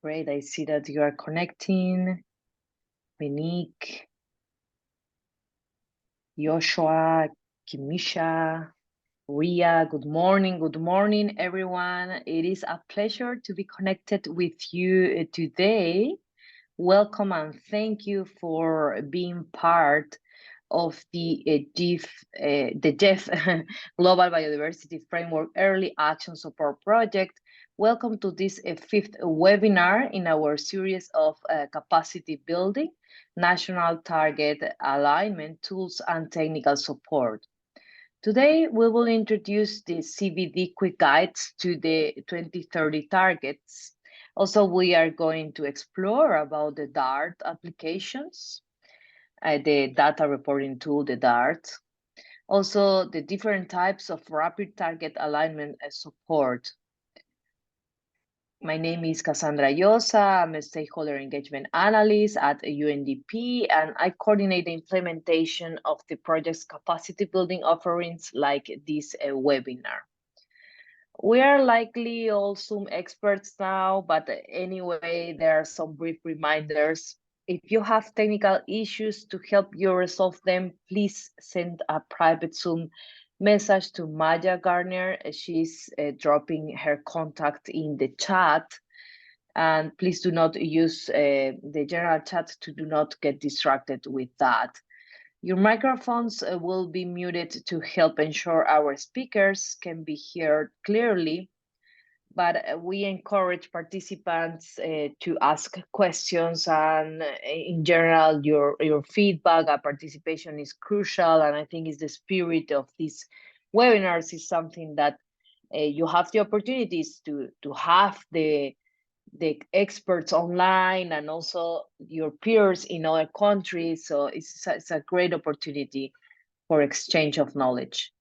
Great. I see that you are connecting. Monique, Joshua, Kimisha, Ria, good morning. Good morning, everyone. It is a pleasure to be connected with you today. Welcome and thank you for being part of the GEF Global Biodiversity Framework Early Action Support Project. Welcome to this fifth webinar in our series of capacity building, national target alignment tools and technical support. Today, we will introduce the CBD quick guides to the 2030 targets. Also, we are going to explore about the DART applications, the data reporting tool, the DART. Also, the different types of rapid target alignment support. My name is Cassandra Llosa. I'm a stakeholder engagement analyst at UNDP, and I coordinate the implementation of the project's capacity building offerings like this webinar. We are likely all Zoom experts now, but anyway, there are some brief reminders. If you have technical issues, to help you resolve them, please send a private Zoom message to Maya Garner. She's dropping her contact in the chat. And please do not use the general chat to do not get distracted with that. Your microphones will be muted to help ensure our speakers can be heard clearly, but we encourage participants to ask questions, and in general, your feedback and participation is crucial, and I think it's the spirit of these webinars is something that you have the opportunities to have the experts online and also your peers in other countries. So it's a great opportunity for exchange of knowledge.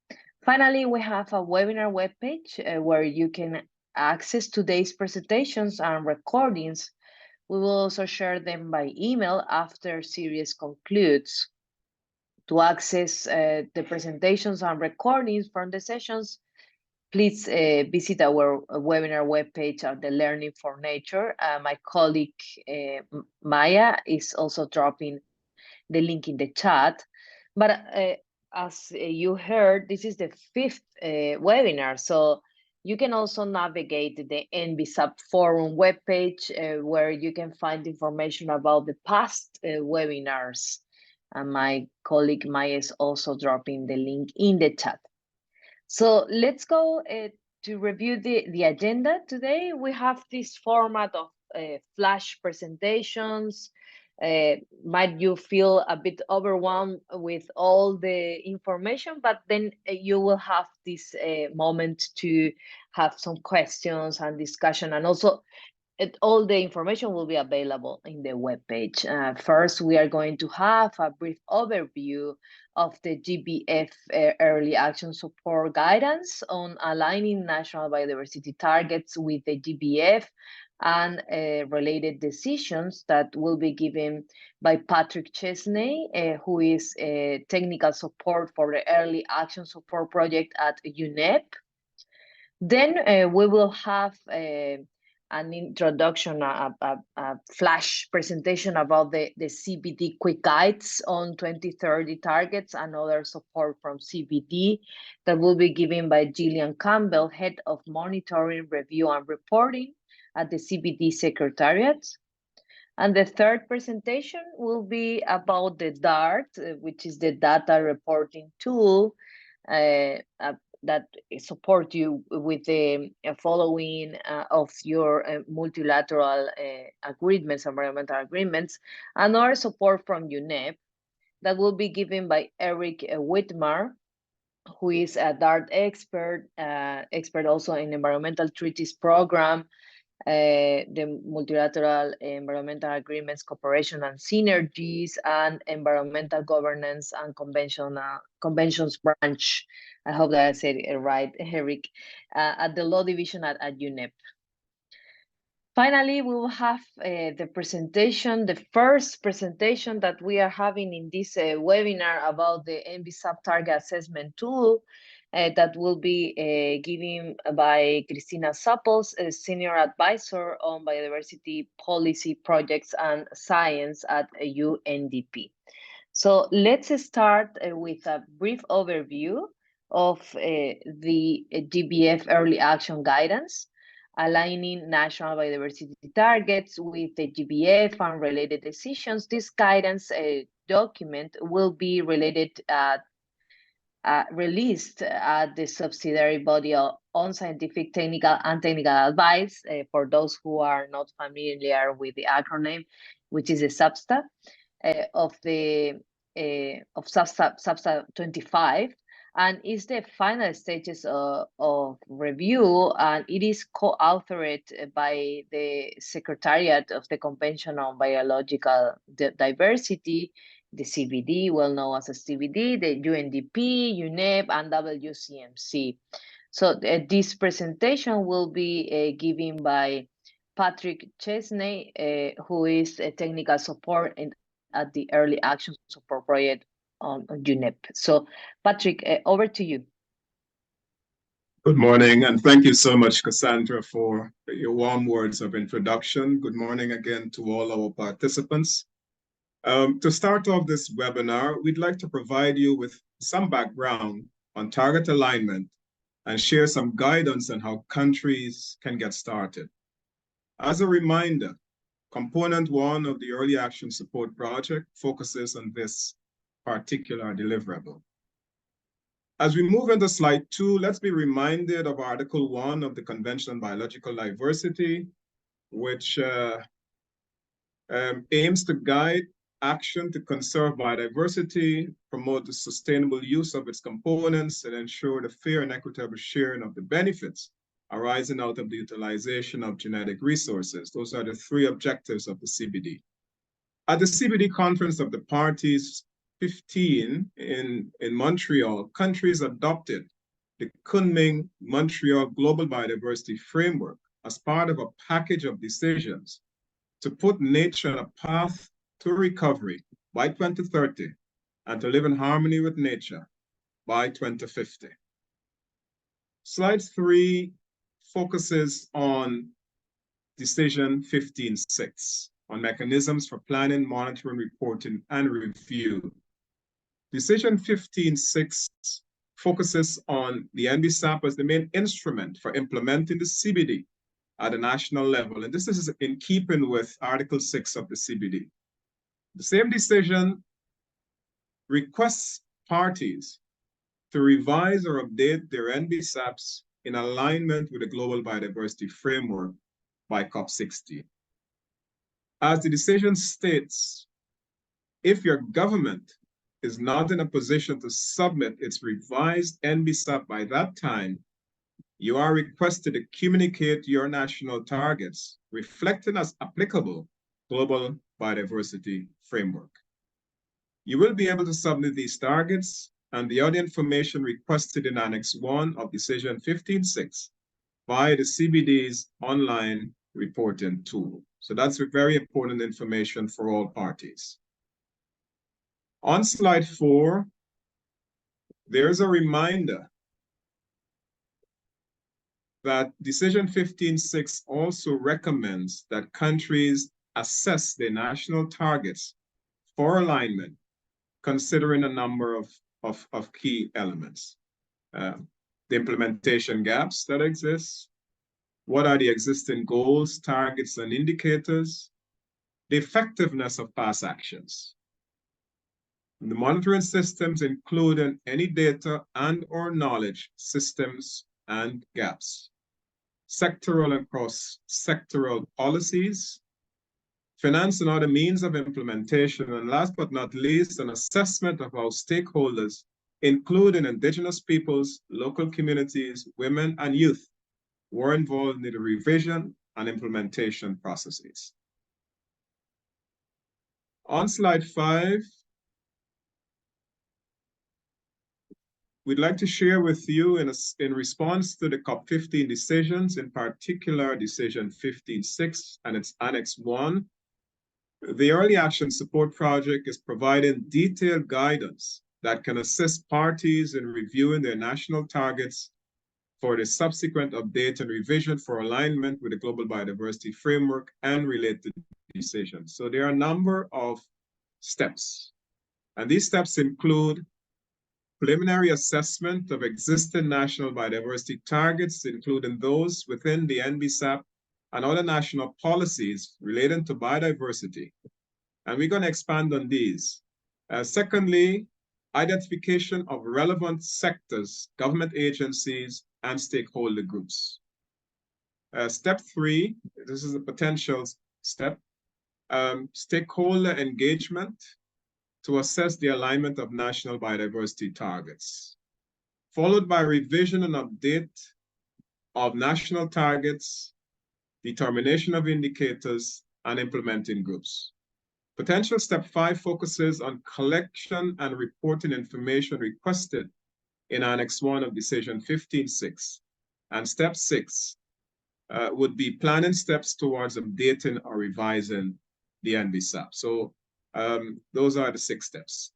Finally, we have a webinar webpage where you can access today's presentations and recordings. We will also share them by email after series concludes. To access the presentations and recordings from the sessions, please visit our webinar webpage at the Learning for Nature. My colleague Maya is also dropping the link in the chat. But as you heard, this is the fifth webinar. So you can also navigate the NBSUB forum webpage where you can find information about the past webinars. And my colleague Maya is also dropping the link in the chat. So let's go to review the agenda today. We have this format of flash presentations. Might you feel a bit overwhelmed with all the information, but then you will have this moment to have some questions and discussion, and also all the information will be available in the webpage. First, we are going to have a brief overview of the GBF Early Action Support Guidance on aligning national biodiversity targets with the GBF and related decisions that will be given by Patrick Chesney, who is technical support for the Early Action Support Project at UNEP. Then we will have an introduction, a flash presentation about the CBD quick guides on 2030 targets and other support from CBD that will be given by Gillian Campbell, Head of Monitoring, Review and Reporting at the CBD Secretariat. And the third presentation will be about the DART, which is the data reporting tool that support you with the following of your multilateral agreements, environmental agreements, and our support from UNEP that will be given by Eric Whitmar, who is a DART expert, expert also in environmental treaties program, the multilateral environmental agreements, cooperation and synergies, and environmental governance and conventions branch. I hope that I said it right, Eric, at the law division at UNEP. Finally, we will have the presentation, the first presentation that we are having in this webinar about the NBSUB target assessment tool. that will be given by Cristina Sapples, a Senior Advisor on Biodiversity Policy Projects and Science at UNDP. So let's start with a brief overview of the GBF Early Action Guidance, aligning national biodiversity targets with the GBF and related decisions. This guidance document will be released at the subsidiary body on scientific, technical, and technical advice for those who are not familiar with the acronym, which is a SABSTA of SABSTA 25, and is the final stages of review, and it is co-authored by the Secretariat of the Convention on Biological Diversity, the CBD, well known as a CBD, the UNDP, UNEP, and WCMC. So this presentation will be given by Patrick Chesney, who is a technical support at the Early Action Support Project on UNEP. So Patrick, over to you. Good morning, and thank you so much, Cassandra, for your warm words of introduction. Good morning again to all our participants. To start off this webinar, we'd like to provide you with some background on target alignment and share some guidance on how countries can get started. As a reminder, Component 1 of the Early Action Support Project focuses on this particular deliverable. As we move into slide 2, let's be reminded of Article 1 of the Convention on Biological Diversity, which aims to guide action to conserve biodiversity, promote the sustainable use of its components, and ensure the fair and equitable sharing of the benefits arising out of the utilization of genetic resources. Those are the 3 objectives of the CBD. At the CBD Conference of the Parties 15 in Montreal, countries adopted the Kunming-Montreal Global Biodiversity Framework as part of a package of decisions to put nature on a path to recovery by 2030 and to live in harmony with nature by 2050. Slide 3 focuses on Decision 15.6 on mechanisms for planning, monitoring, reporting, and review. Decision 15.6 focuses on the NBSAP as the main instrument for implementing the CBD at a national level, and this is in keeping with Article 6 of the CBD. The same decision requests parties to revise or update their NBSAPs in alignment with the Global Biodiversity Framework by COP16. As the decision states, if your government is not in a position to submit its revised NBSAP by that time, you are requested to communicate your national targets, reflecting as applicable Global Biodiversity Framework. You will be able to submit these targets and the other information requested in Annex 1 of Decision 15.6 via the CBD's online reporting tool. So that's very important information for all parties. On slide 4, there's a reminder that Decision 15.6 also recommends that countries assess their national targets for alignment, considering a number of key elements. The implementation gaps that exist, what are the existing goals, targets, and indicators, the effectiveness of past actions, the monitoring systems, including any data and or knowledge systems and gaps, sectoral and cross-sectoral policies, finance and other means of implementation, and last but not least, an assessment of how stakeholders, including indigenous peoples, local communities, women, and youth, were involved in the revision and implementation processes. On slide 5, we'd like to share with you in response to the COP15 decisions, in particular Decision 15.6 and its Annex 1, the Early Action Support Project is providing detailed guidance that can assist parties in reviewing their national targets for the subsequent update and revision for alignment with the Global Biodiversity Framework and related decisions. So there are a number of steps, and these steps include preliminary assessment of existing national biodiversity targets, including those within the NBSAP and other national policies relating to biodiversity. And we're going to expand on these. Secondly, identification of relevant sectors, government agencies, and stakeholder groups. Step 3, this is a potential step, stakeholder engagement to assess the alignment of national biodiversity targets, followed by revision and update of national targets, determination of indicators, and implementing groups. Potential step 5 focuses on collection and reporting information requested in Annex 1 of Decision 15.6. And step 6 would be planning steps towards updating or revising the NBSAP. So those are the 6 steps.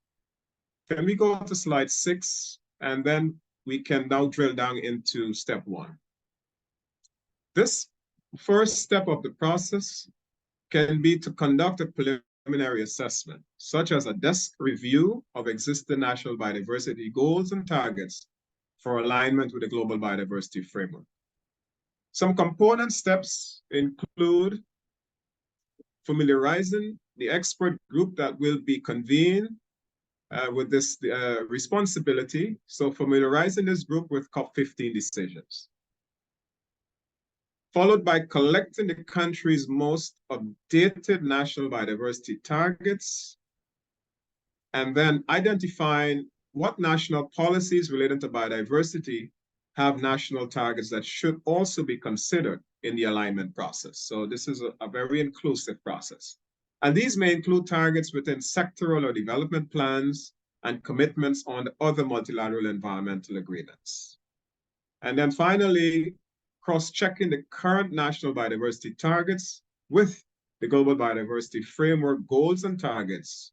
Can we go to slide 6, and then we can now drill down into step 1. This first step of the process can be to conduct a preliminary assessment, such as a desk review of existing national biodiversity goals and targets for alignment with the Global Biodiversity Framework. Some component steps include familiarizing the expert group that will be convened with this responsibility. So familiarizing this group with COP15 decisions, followed by collecting the country's most updated national biodiversity targets, and then identifying what national policies related to biodiversity have national targets that should also be considered in the alignment process. So this is a very inclusive process. And these may include targets within sectoral or development plans and commitments on the other multilateral environmental agreements. And then finally, cross-checking the current national biodiversity targets with the Global Biodiversity Framework goals and targets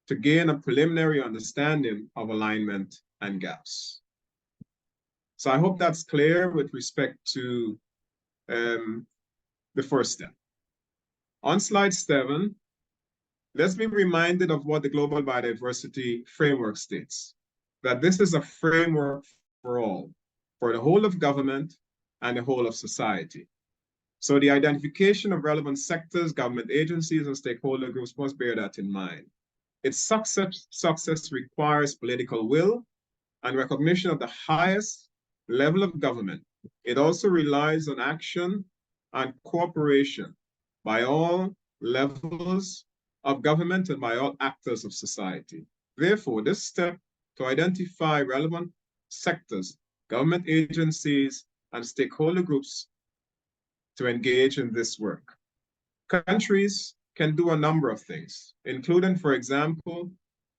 to gain a preliminary understanding of alignment and gaps. So I hope that's clear with respect to the first step. On slide 7, let's be reminded of what the Global Biodiversity Framework states, that this is a framework for all, for the whole of government and the whole of society. So the identification of relevant sectors, government agencies, and stakeholder groups must bear that in mind. Its success requires political will and recognition of the highest level of government. It also relies on action and cooperation by all levels of government and by all actors of society. Therefore, this step to identify relevant sectors, government agencies, and stakeholder groups to engage in this work. Countries can do a number of things, including, for example,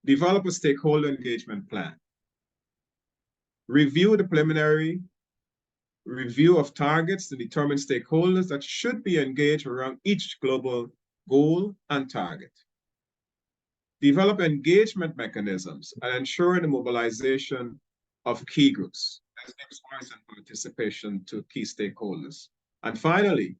develop a stakeholder engagement plan, review the preliminary review of targets to determine stakeholders that should be engaged around each global goal and target, develop engagement mechanisms and ensure the mobilization of key groups. This gives voice and participation to key stakeholders. And finally,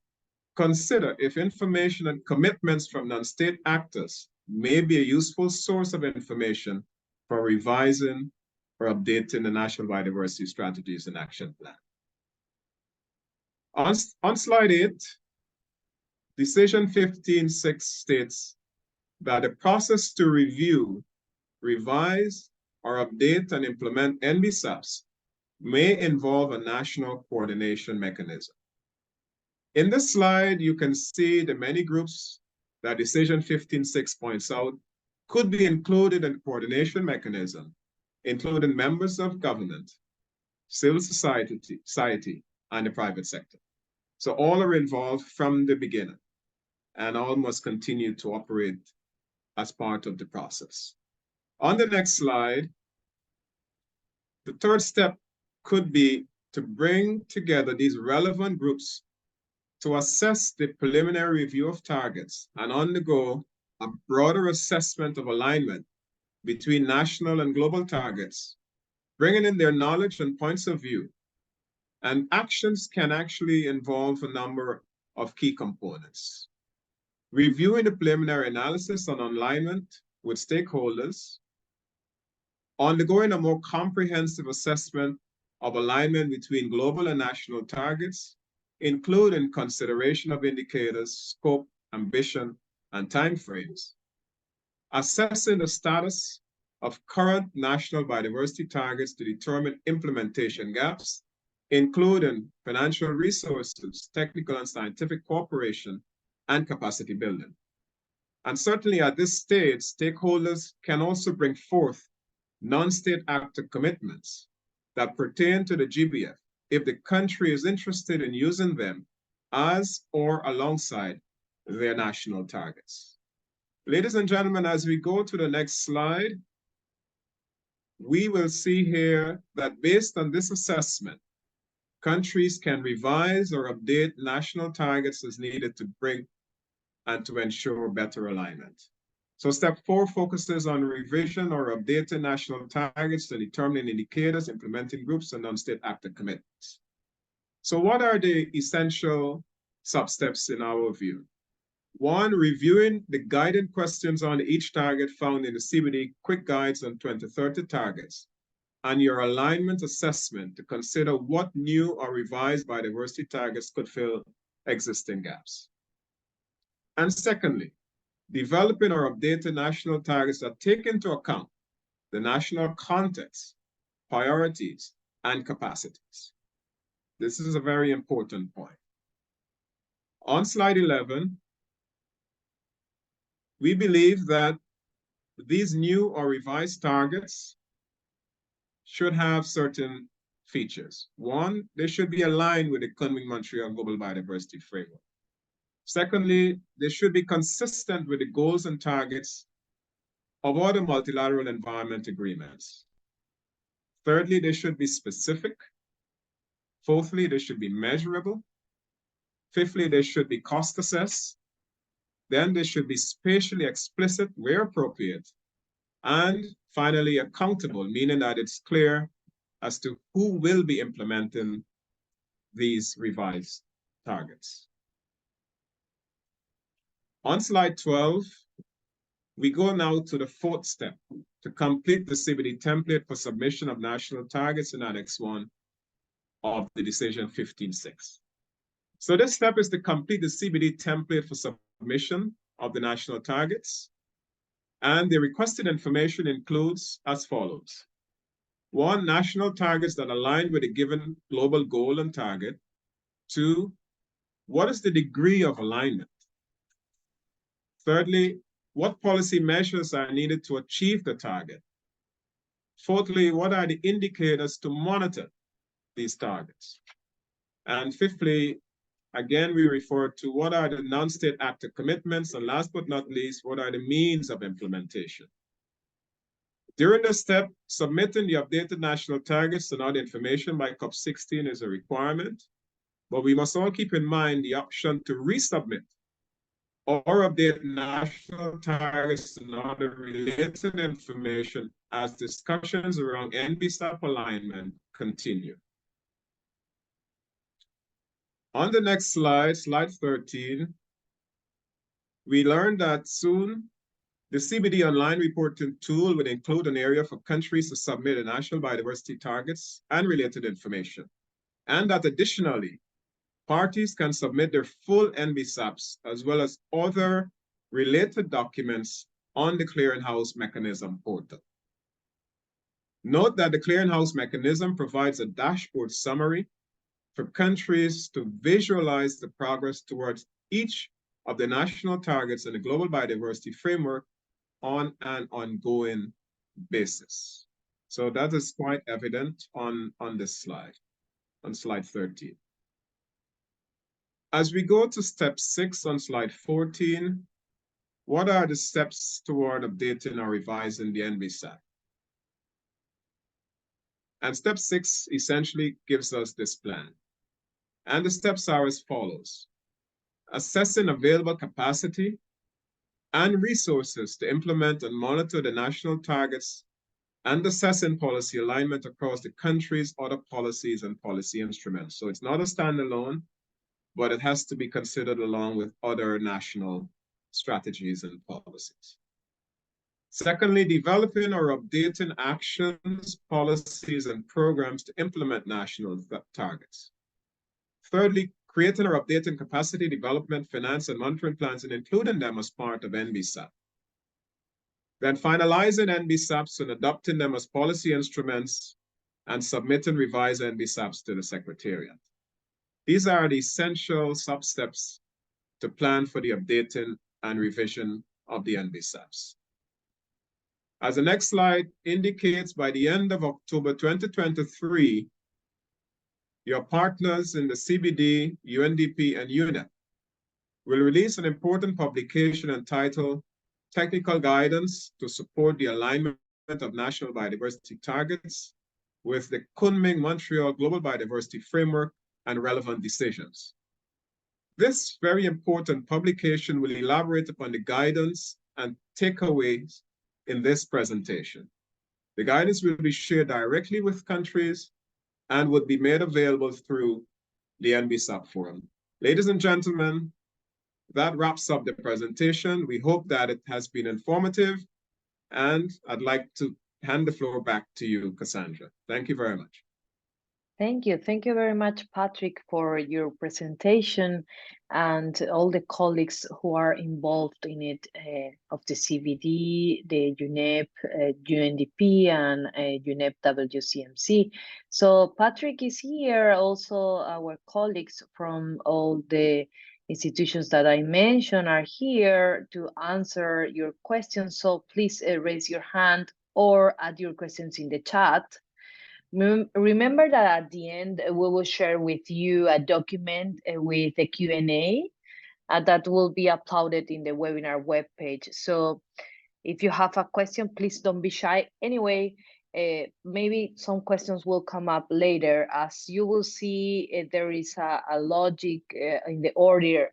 consider if information and commitments from non-state actors may be a useful source of information for revising or updating the national biodiversity strategies and action plan. On slide 8, Decision 15.6 states that the process to review, revise, or update and implement NBSAPs may involve a national coordination mechanism. In this slide, you can see the many groups that Decision 15.6 points out could be included in the coordination mechanism, including members of government, civil society, and the private sector. So all are involved from the beginning, and all must continue to operate as part of the process. On the next slide, the third step could be to bring together these relevant groups to assess the preliminary review of targets and undergo a broader assessment of alignment between national and global targets, bringing in their knowledge and points of view. And actions can actually involve a number of key components. Reviewing the preliminary analysis on alignment with stakeholders, undergoing a more comprehensive assessment of alignment between global and national targets, including consideration of indicators, scope, ambition, and timeframes. Assessing the status of current national biodiversity targets to determine implementation gaps, including financial resources, technical and scientific cooperation, and capacity building. And certainly at this stage, stakeholders can also bring forth non-state actor commitments that pertain to the GBF if the country is interested in using them as or alongside their national targets. Ladies and gentlemen, as we go to the next slide, we will see here that based on this assessment, countries can revise or update national targets as needed to bring and to ensure better alignment. So step 4 focuses on revision or updating national targets to determine indicators, implementing groups, and non-state actor commitments. So what are the essential sub-steps in our view? 1, reviewing the guiding questions on each target found in the CBD Quick Guides on 2030 targets and your alignment assessment to consider what new or revised biodiversity targets could fill existing gaps. And secondly, developing or updating national targets that take into account the national context, priorities, and capacities. This is a very important point. On slide 11, we believe that these new or revised targets should have certain features. 1, they should be aligned with the Kunming-Montreal Global Biodiversity Framework. Secondly, they should be consistent with the goals and targets of other multilateral environment agreements. Thirdly, they should be specific. Fourthly, they should be measurable. Fifthly, they should be cost assessed. Then they should be spatially explicit where appropriate. And finally, accountable, meaning that it's clear as to who will be implementing these revised targets. On slide 12, we go now to the 4th step, to complete the CBD template for submission of national targets in Annex 1 of the Decision 15.6. So this step is to complete the CBD template for submission of the national targets. And the requested information includes as follows. 1, national targets that align with a given global goal and target. 2, what is the degree of alignment? Thirdly, what policy measures are needed to achieve the target? Fourthly, what are the indicators to monitor these targets? And fifthly, again, we refer to what are the non-state actor commitments, and last but not least, what are the means of implementation? During this step, submitting the updated national targets and other information by COP16 is a requirement, but we must all keep in mind the option to resubmit or update national targets and other related information as discussions around NBSAP alignment continue. On the next slide, slide 13, we learned that soon the CBD online reporting tool will include an area for countries to submit the national biodiversity targets and related information, and that additionally, parties can submit their full NBSAPs as well as other related documents on the Clearinghouse Mechanism portal. Note that the Clearinghouse Mechanism provides a dashboard summary for countries to visualize the progress towards each of the national targets in the Global Biodiversity Framework on an ongoing basis. So that is quite evident on this slide, on slide 13. As we go to step 6 on slide 14, what are the steps toward updating or revising the NBSAP? And step 6 essentially gives us this plan. And the steps are as follows. Assessing available capacity and resources to implement and monitor the national targets and assessing policy alignment across the country's other policies and policy instruments. So it's not a standalone, but it has to be considered along with other national strategies and policies. Secondly, developing or updating actions, policies, and programs to implement national targets. Thirdly, creating or updating capacity development, finance, and monitoring plans, and including them as part of NBSAP. Then finalizing NBSAPs and adopting them as policy instruments and submitting revised NBSAPs to the Secretariat. These are the essential sub-steps to plan for the updating and revision of the NBSAPs. As the next slide indicates, by the end of October 2023, your partners in the CBD, UNDP, and UNEP will release an important publication entitled Technical Guidance to Support the Alignment of National Biodiversity Targets with the Kunming-Montreal Global Biodiversity Framework and Relevant Decisions. This very important publication will elaborate upon the guidance and takeaways in this presentation. The guidance will be shared directly with countries and would be made available through the NBSAP forum. Ladies and gentlemen, that wraps up the presentation. We hope that it has been informative, and I'd like to hand the floor back to you, Cassandra. Thank you very much. Thank you. Thank you very much, Patrick, for your presentation and all the colleagues who are involved in it of the CBD, the UNEP, UNDP, and UNEP WCMC. So Patrick is here, also our colleagues from all the institutions that I mentioned are here to answer your questions. So please raise your hand or add your questions in the chat. Remember that at the end, we will share with you a document with a Q&A that will be uploaded in the webinar webpage. So if you have a question, please don't be shy. Anyway, maybe some questions will come up later. As you will see, there is a logic in the order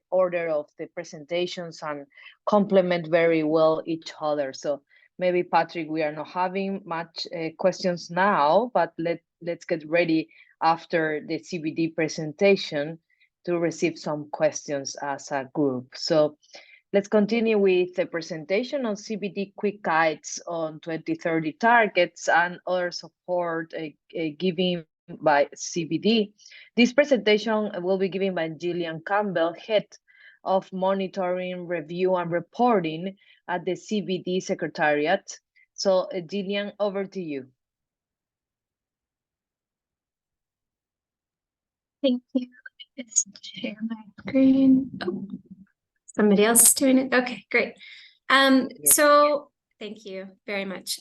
of the presentations and complement very well each other. So maybe, Patrick, we are not having much questions now, but let's get ready after the CBD presentation to receive some questions as a group. So let's continue with the presentation on CBD quick guides on 2030 targets and other support given by CBD. This presentation will be given by Gillian Campbell, Head of Monitoring, Review and Reporting at the CBD Secretariat. So Gillian, over to you. Thank you. Let me just share my screen. Oh, somebody else is doing it. Okay, great. Yes. So thank you very much.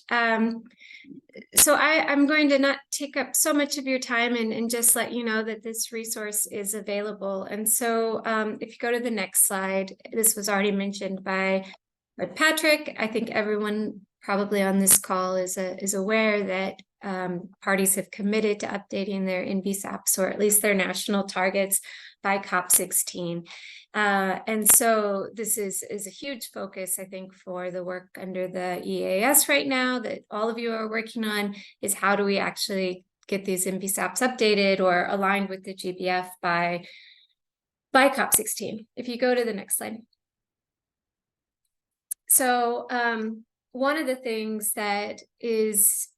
So I'm going to not take up so much of your time and just let you know that this resource is available. And so if you go to the next slide, this was already mentioned by Patrick. I think everyone probably on this call is aware that parties have committed to updating their NBSAPs, or at least their national targets, by COP16. And so this is a huge focus, I think, for the work under the EAS right now that all of you are working on, is how do we actually get these NBSAPs updated or aligned with the GBF by COP16. If you go to the next slide. So one of the things that is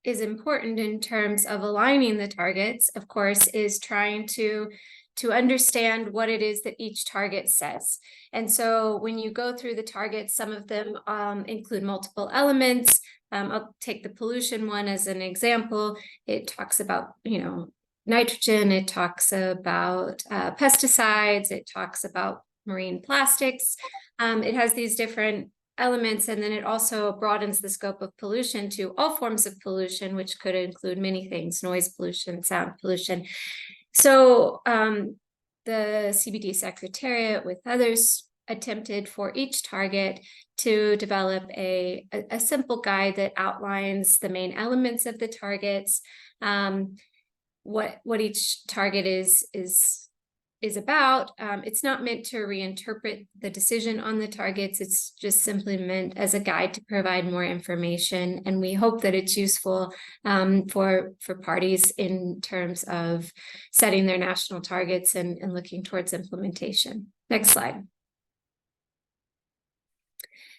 important in terms of aligning the targets, of course, is trying to understand what it is that each target says. And so when you go through the targets, some of them include multiple elements. I'll take the pollution one as an example. It talks about, nitrogen, it talks about pesticides, it talks about marine plastics. It has these different elements, and then it also broadens the scope of pollution to all forms of pollution, which could include many things: noise pollution, sound pollution. So the CBD Secretariat with others attempted for each target to develop a simple guide that outlines the main elements of the targets, what each target is is about. It's not meant to reinterpret the decision on the targets. It's just simply meant as a guide to provide more information. And we hope that it's useful for parties in terms of setting their national targets and looking towards implementation. Next slide.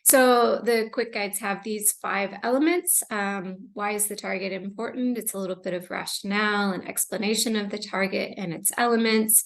So the quick guides have these 5 elements. Why is the target important? It's a little bit of rationale and explanation of the target and its elements,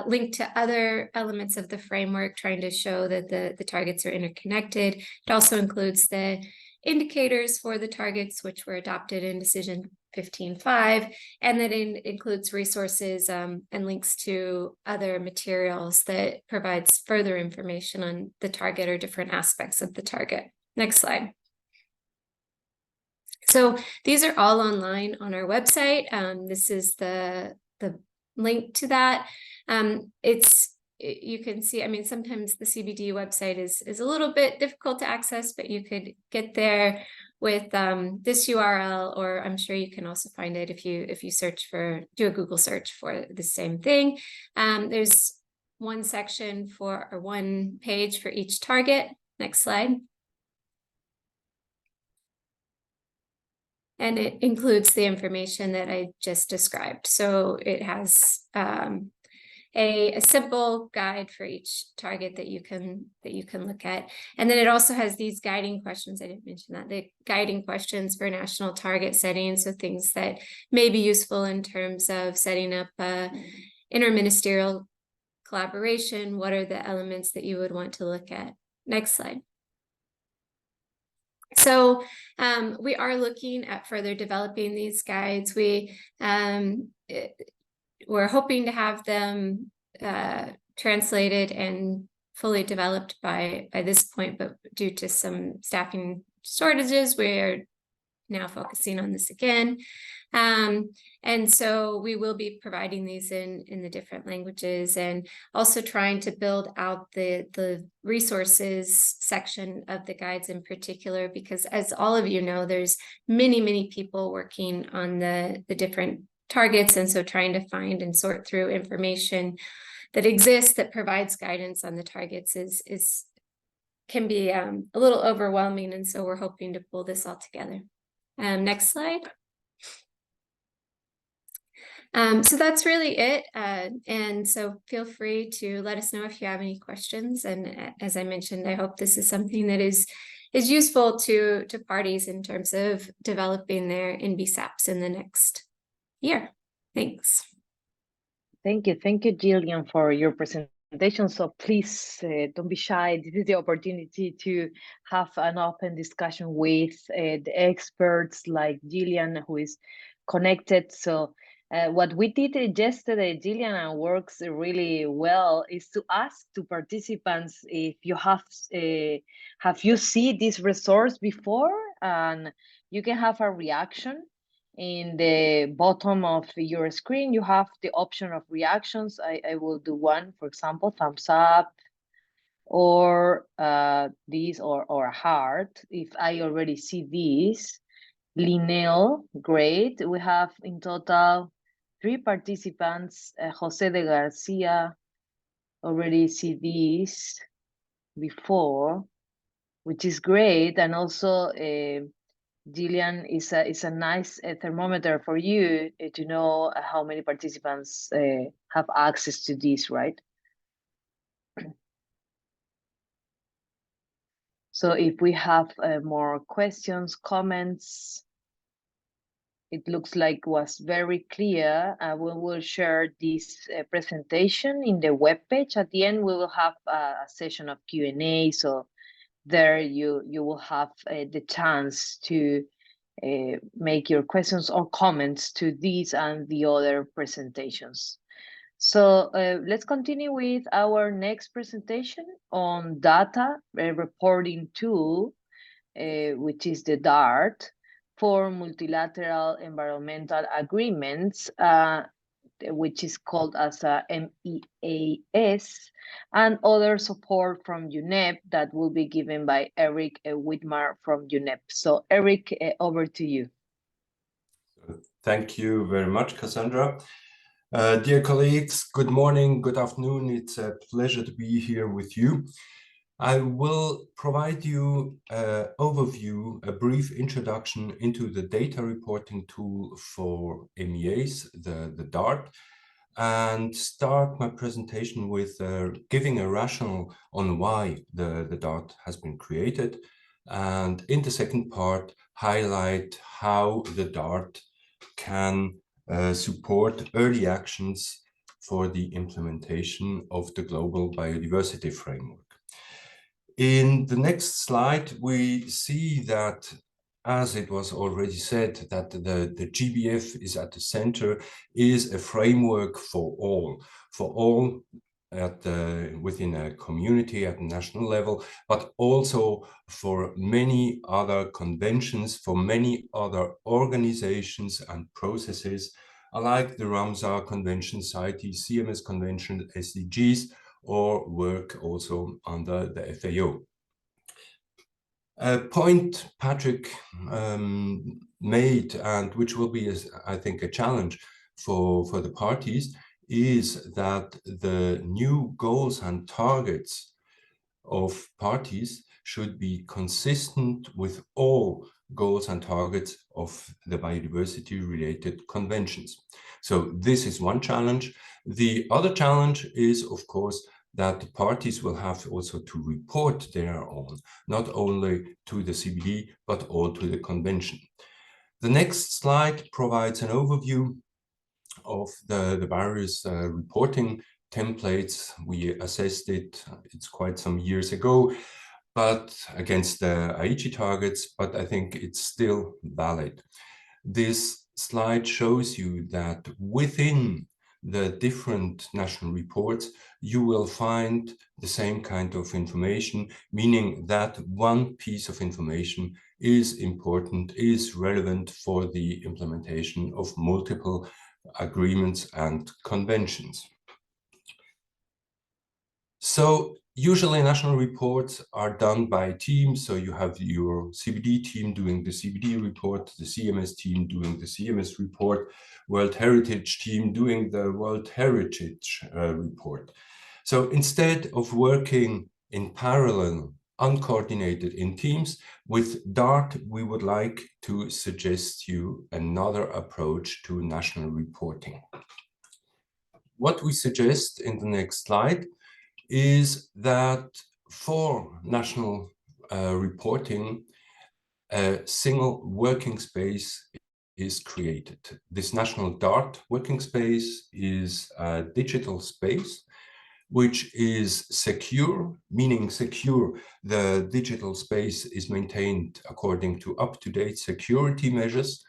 linked to other elements of the framework, trying to show that the targets are interconnected. It also includes the indicators for the targets, which were adopted in Decision 15.5, and that includes resources and links to other materials that provides further information on the target or different aspects of the target. Next slide. So these are all online on our website. This is the link to that. You can see, I mean, sometimes the CBD website is a little bit difficult to access, but you could get there with this URL, or I'm sure you can also find it if you do a Google search for the same thing. There's one page for each target. Next slide. And it includes the information that I just described. So it has a simple guide for each target that you can look at. And then it also has these guiding questions. I didn't mention that, the guiding questions for national target setting. So things that may be useful in terms of setting up interministerial collaboration. What are the elements that you would want to look at? Next slide. So we are looking at further developing these guides. We're hoping to have them translated and fully developed by this point, but due to some staffing shortages, we're now focusing on this again. And so we will be providing these in the different languages, and also trying to build out the resources section of the guides in particular, because as all of you know, there's many people working on the different targets. And so trying to find and sort through information that exists that provides guidance on the targets can be a little overwhelming. And so we're hoping to pull this all together. Next slide. So that's really it. And so feel free to let us know if you have any questions. And as I mentioned, I hope this is something that is useful to parties in terms of developing their NBSAPs in the next year. Thanks. Thank you, Jillian, for your presentation. So please don't be shy. This is the opportunity to have an open discussion with the experts like Jillian, who is connected. So what we did yesterday, Jillian, and works really well, is to ask to participants if you have you seen this resource before, and you can have a reaction. In the bottom of your screen, you have the option of reactions. I will do one, for example, thumbs up, or this, or a heart. If I already see this, Linnell, great. We have in total 3 participants. Jose de Garcia already see this before, which is great. And also, Jillian, is a nice thermometer for you to know how many participants have access to this, right? So if we have more questions, comments, it looks like was very clear. We will share this presentation in the webpage. At the end, we will have a session of Q&A. So there you will have the chance to make your questions or comments to these and the other presentations. So let's continue with our next presentation on data reporting tool, which is the DART, for multilateral environmental agreements, which is called as a MEAS, and other support from UNEP that will be given by Eric Whitmar from UNEP. So Eric, over to you. Thank you very much, Cassandra. Dear colleagues, good morning, good afternoon. It's a pleasure to be here with you. I will provide you an overview, a brief introduction into the data reporting tool for MEAs, the DART, and start my presentation with giving a rationale on why the DART has been created. And in the second part, highlight how the DART can support early actions for the implementation of the global biodiversity framework. In the next slide, we see that, as it was already said, that the GBF is at the center, is a framework for all within a community at the national level, but also for many other conventions, for many other organizations and processes, like the Ramsar Convention, CITES, CMS Convention, SDGs, or work also under the FAO. A point Patrick made, and which will be, I think, a challenge for the parties, is that the new goals and targets of parties should be consistent with all goals and targets of the biodiversity-related conventions. So this is one challenge. The other challenge is, of course, that the parties will have also to report their own, not only to the CBD, but all to the convention. The next slide provides an overview of the various reporting templates. We assessed it, it's quite some years ago, but against the Aichi targets, but I think it's still valid. This slide shows you that within the different national reports, you will find the same kind of information, meaning that one piece of information is important, is relevant for the implementation of multiple agreements and conventions. So usually national reports are done by teams. So you have your CBD team doing the CBD report, the CMS team doing the CMS report, World Heritage team doing the World Heritage report. So instead of working in parallel, uncoordinated in teams, with DART, we would like to suggest you another approach to national reporting. What we suggest in the next slide is that for national reporting, a single working space is created. This national DART working space is a digital space which is secure, meaning secure. The digital space is maintained according to up-to-date security measures.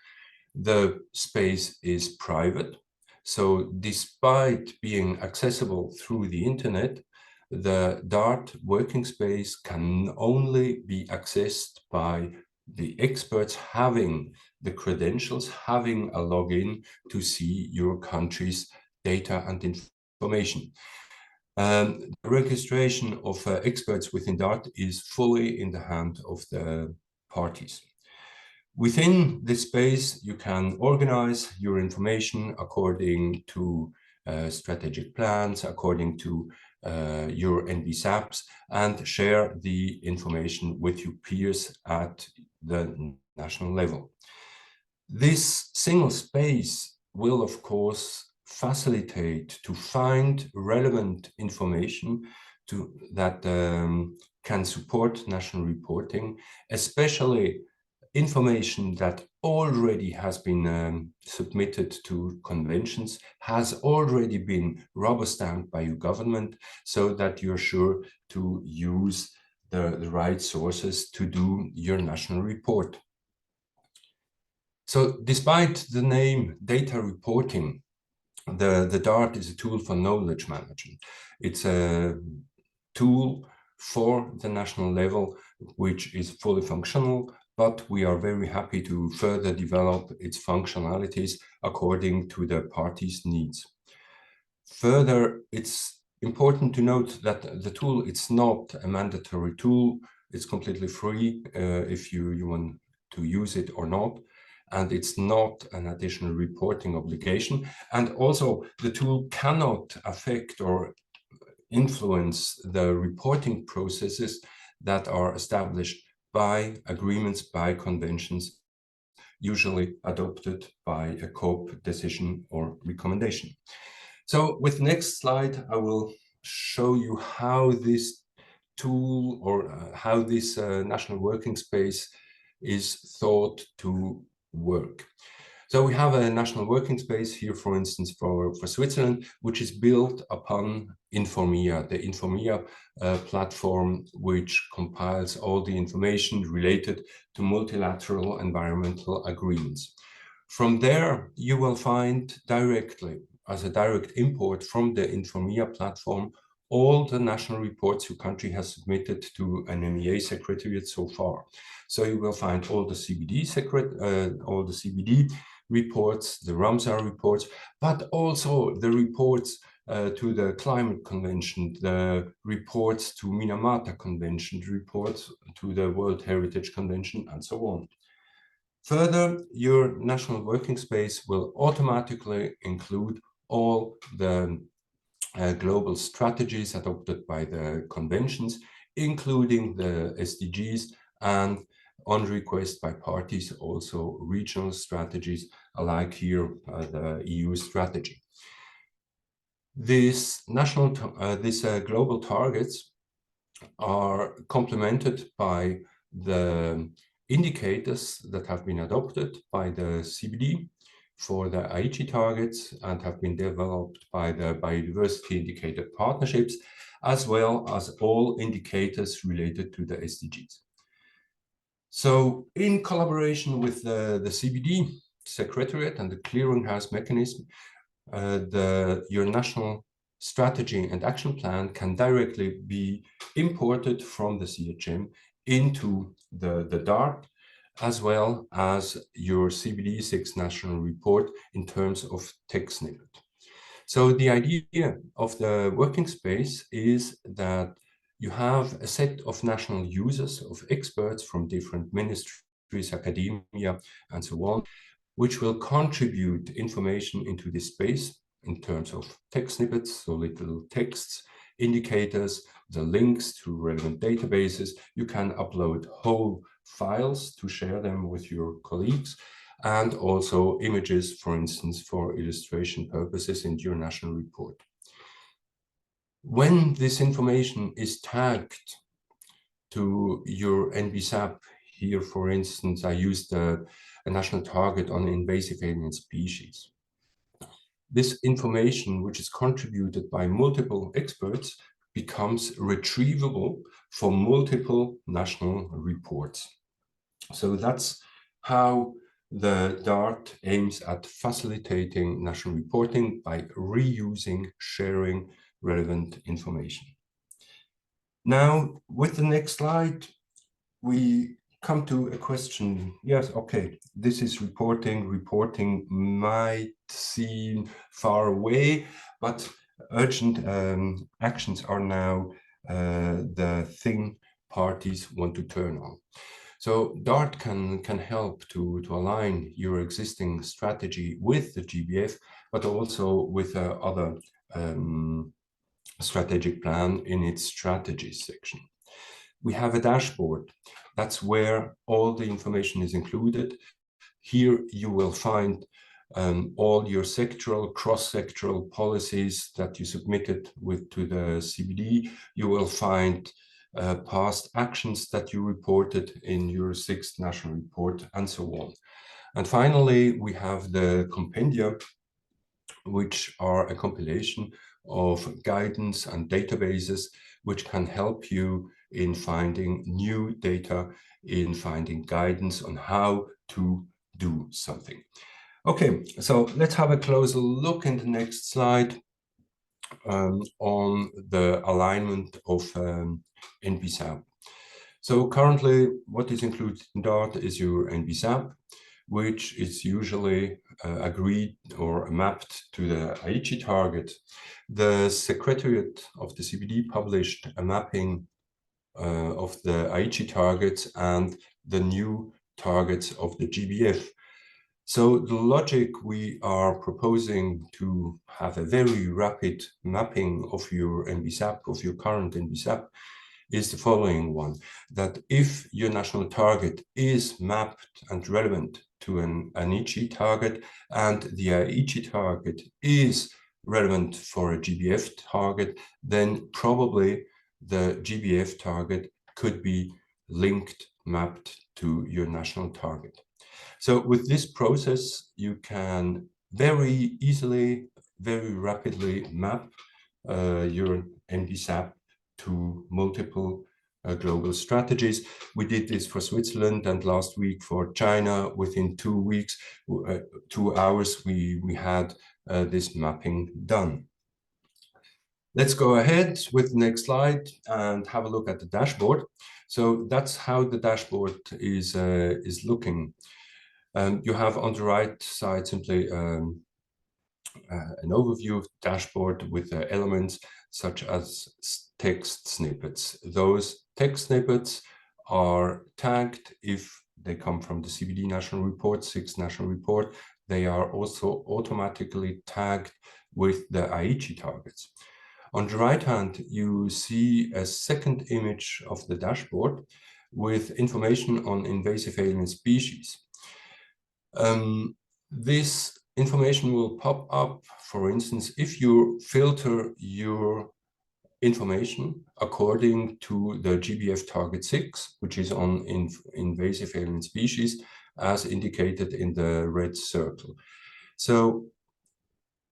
The space is private. So despite being accessible through the internet, the DART working space can only be accessed by the experts having the credentials, having a login to see your country's data and information. The registration of experts within DART is fully in the hand of the parties. Within this space, you can organize your information according to strategic plans, according to your NBSAPs, and share the information with your peers at the national level. This single space will, of course, facilitate to find relevant information that can support national reporting, especially information that already has been submitted to conventions, has already been rubber stamped by your government, so that you're sure to use the right sources to do your national report. So despite the name data reporting, the DART is a tool for knowledge management. It's a tool for the national level, which is fully functional, but we are very happy to further develop its functionalities according to the parties' needs. Further, it's important to note that the tool, it's not a mandatory tool. It's completely free if you want to use it or not. and it's not an additional reporting obligation. And also the tool cannot affect or influence the reporting processes that are established by agreements, by conventions, usually adopted by a COP decision or recommendation. So with next slide, I will show you how this tool or how this national working space is thought to work. So we have a national working space here, for instance, for Switzerland, which is built upon Informia, the Informia platform, which compiles all the information related to multilateral environmental agreements. From there, you will find directly, as a direct import from the Informia platform, all the national reports your country has submitted to an MEA secretariat so far. So you will find all the CBD reports, the Ramsar reports, but also the reports to the Climate Convention, the reports to Minamata Convention, the reports to the World Heritage Convention, and so on. Further, your national working space will automatically include all the global strategies adopted by the conventions, including the SDGs, and on request by parties, also regional strategies, like here the EU strategy. These global targets are complemented by the indicators that have been adopted by the CBD for the Aichi targets and have been developed by the biodiversity indicator partnerships, as well as all indicators related to the SDGs. So in collaboration with the CBD Secretariat and the clearinghouse mechanism, your national strategy and action plan can directly be imported from the CHM into the DART, as well as your CBD6 national report in terms of text snippet. So the idea of the working space is that you have a set of national users, of experts from different ministries, academia, and so on, which will contribute information into this space in terms of text snippets, so little texts, indicators, the links to relevant databases. You can upload whole files to share them with your colleagues, and also images, for instance, for illustration purposes in your national report. When this information is tagged to your NBSAP, here, for instance, I used a national target on invasive alien species. This information, which is contributed by multiple experts, becomes retrievable for multiple national reports. So that's how the DART aims at facilitating national reporting by reusing, sharing relevant information. Now, with the next slide, we come to a question. Yes, okay, this is reporting. Reporting might seem far away, but urgent actions are now the thing parties want to turn on. So DART can help to align your existing strategy with the GBF, but also with other strategic plan in its strategies section. We have a dashboard. That's where all the information is included. Here you will find all your sectoral, cross-sectoral policies that you submitted to the CBD. You will find past actions that you reported in your 6th national report, and so on. And finally, we have the compendia, which are a compilation of guidance and databases which can help you in finding new data, in finding guidance on how to do something. Okay, so let's have a closer look in the next slide on the alignment of NBSAP. So currently, what is included in DART is your NBSAP, which is usually agreed or mapped to the Aichi target. The Secretariat of the CBD published a mapping of the Aichi targets and the new targets of the GBF. So the logic we are proposing to have a very rapid mapping of your NBSAP, of your current NBSAP, is the following one, that if your national target is mapped and relevant to an ENG target, and the ENG target is relevant for a GBF target, then probably the GBF target could be linked, mapped to your national target. So with this process, you can very easily, very rapidly map your NBSAP to multiple global strategies. We did this for Switzerland, and last week for China. Within 2 weeks, 2 hours, we had this mapping done. Let's go ahead with the next slide and have a look at the dashboard. So that's how the dashboard is looking. You have on the right side simply an overview of the dashboard with elements such as text snippets. Those text snippets are tagged if they come from the CBD national report, 6 national report. They are also automatically tagged with the ENG targets. On the right hand, you see a second image of the dashboard with information on invasive alien species. This information will pop up, for instance, if you filter your information according to the GBF target 6, which is on invasive alien species, as indicated in the red circle. So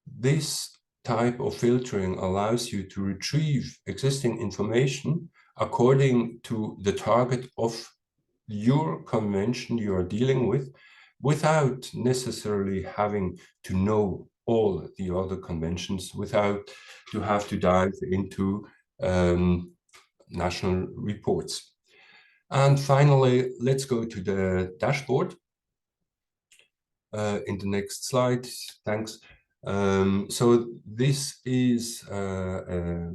this type of filtering allows you to retrieve existing information according to the target of your convention you are dealing with, without necessarily having to know all the other conventions, without to have to dive into national reports. And finally, let's go to the dashboard. In the next slide, thanks. So this is a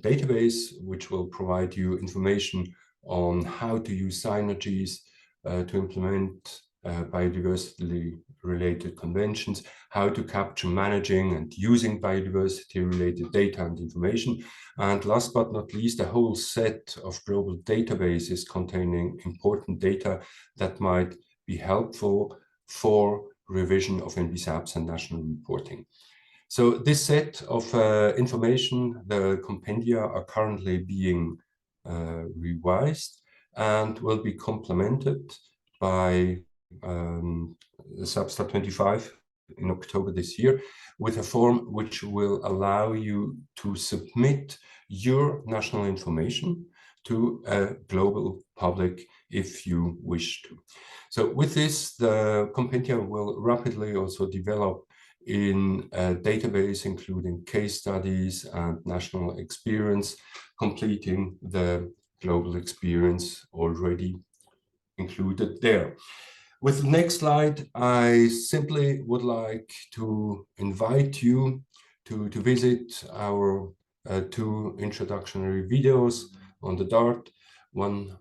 database which will provide you information on how to use synergies to implement biodiversity-related conventions, how to capture, managing, and using biodiversity-related data and information, and last but not least, a whole set of global databases containing important data that might be helpful for revision of NBSAPs and national reporting. So this set of information, the compendia, are currently being revised and will be complemented by Substat 25 in October this year, with a form which will allow you to submit your national information to a global public if you wish to. So with this, the compendia will rapidly also develop in a database including case studies and national experience, completing the global experience already included there. With the next slide, I simply would like to invite you to visit our 2 introductory videos on the DART, one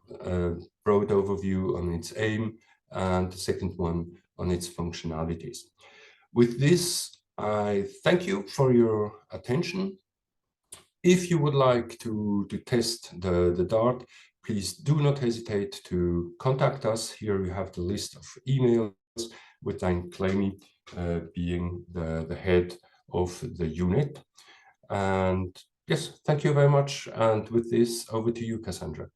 broad overview on its aim, and the second one on its functionalities. With this, I thank you for your attention. If you would like to test the DART, please do not hesitate to contact us. Here you have the list of emails, with Dine Claimy being the head of the unit. And yes, thank you very much. And with this, over to you, Cassandra.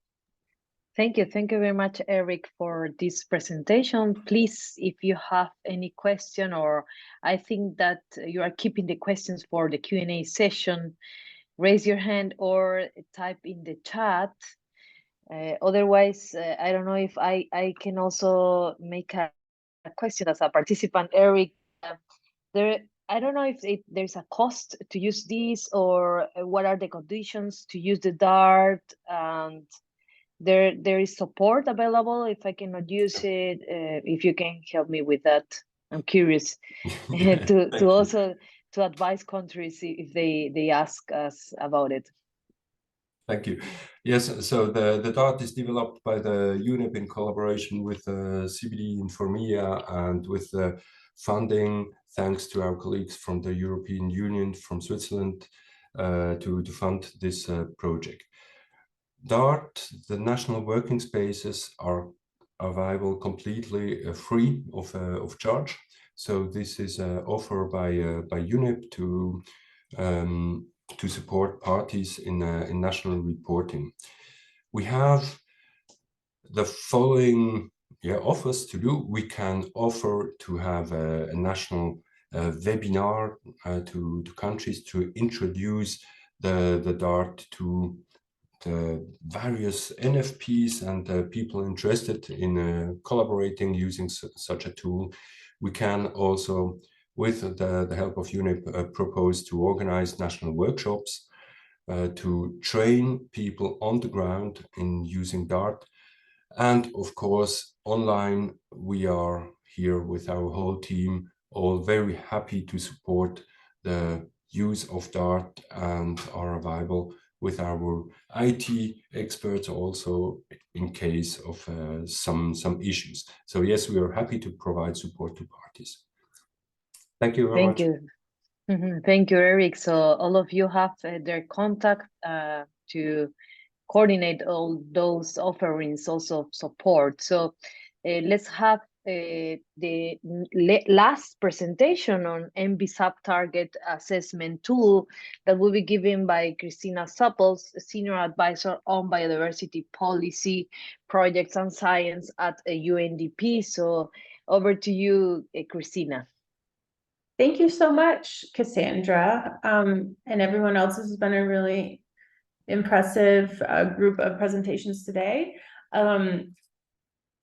Thank you very much, Eric, for this presentation. Please, if you have any question, or I think that you are keeping the questions for the Q&A session, raise your hand or type in the chat. Otherwise, I don't know if I can also make a question as a participant, Eric. I don't know if there's a cost to use this, or what are the conditions to use the DART, and there is support available if I cannot use it. If you can help me with that, I'm curious. Yeah, to also to advise countries if they ask us about it. Thank you. Yes, so the DART is developed by the UNEP in collaboration with CBD Informia and with the funding, thanks to our colleagues from the European Union, from Switzerland, to fund this project. DART, the national working spaces, are available completely free of charge. So this is an offer by UNEP to support parties in national reporting. We have the following offers to do. We can offer to have a national webinar to countries to introduce the DART to the various NFPs and people interested in collaborating using such a tool. We can also, with the help of UNEP, propose to organize national workshops to train people on the ground in using DART. And of course, online, we are here with our whole team, all very happy to support the use of DART and are available with our IT experts also in case of some issues. So yes, we are happy to provide support to parties. Thank you very much. Thank you. Thank you, Eric. So all of you have their contact to coordinate all those offerings, also support. So let's have the last presentation on NBSAP target assessment tool that will be given by Christina Supples, Senior Advisor on Biodiversity Policy, Projects and Science at UNDP. So over to you, Christina. Thank you so much, Cassandra, and everyone else. This has been a really impressive group of presentations today.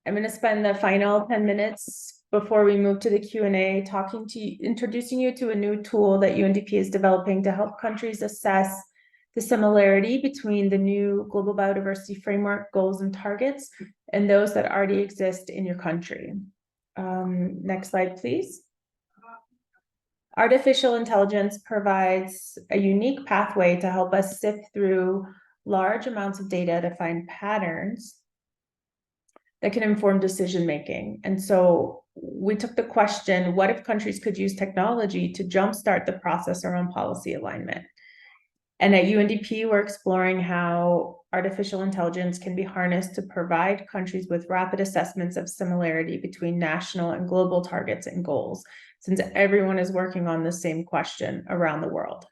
I'm going to spend the final 10 minutes before we move to the Q&A introducing you to a new tool that UNDP is developing to help countries assess the similarity between the new Global Biodiversity Framework goals and targets and those that already exist in your country. Next slide, please. Artificial intelligence provides a unique pathway to help us sift through large amounts of data to find patterns that can inform decision-making. And so we took the question, what if countries could use technology to jumpstart the process around policy alignment? And at UNDP, we're exploring how artificial intelligence can be harnessed to provide countries with rapid assessments of similarity between national and global targets and goals, since everyone is working on the same question around the world.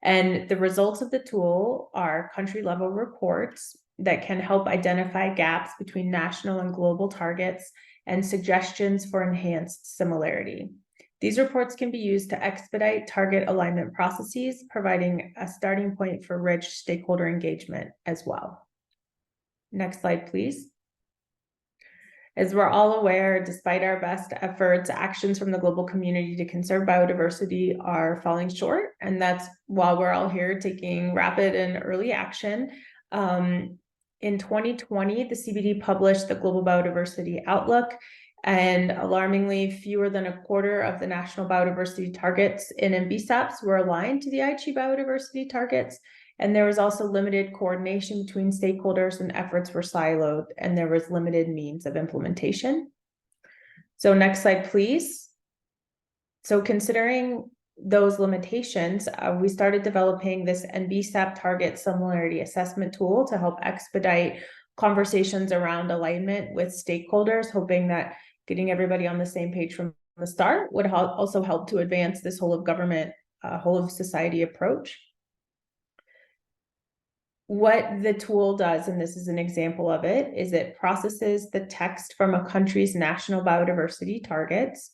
And the results of the tool are country-level reports that can help identify gaps between national and global targets and suggestions for enhanced similarity. These reports can be used to expedite target alignment processes, providing a starting point for rich stakeholder engagement as well. Next slide, please. As we're all aware, despite our best efforts, actions from the global community to conserve biodiversity are falling short. And that's while we're all here taking rapid and early action. In 2020, the CBD published the Global Biodiversity Outlook, and alarmingly, fewer than a quarter of the national biodiversity targets in NBSAPs were aligned to the Aichi biodiversity targets. And there was also limited coordination between stakeholders, and efforts were siloed, and there was limited means of implementation. So next slide, please. So considering those limitations, we started developing this NBSAP target similarity assessment tool to help expedite conversations around alignment with stakeholders, hoping that getting everybody on the same page from the start would also help to advance this whole of government, whole of society approach. What the tool does, and this is an example of it, is it processes the text from a country's national biodiversity targets,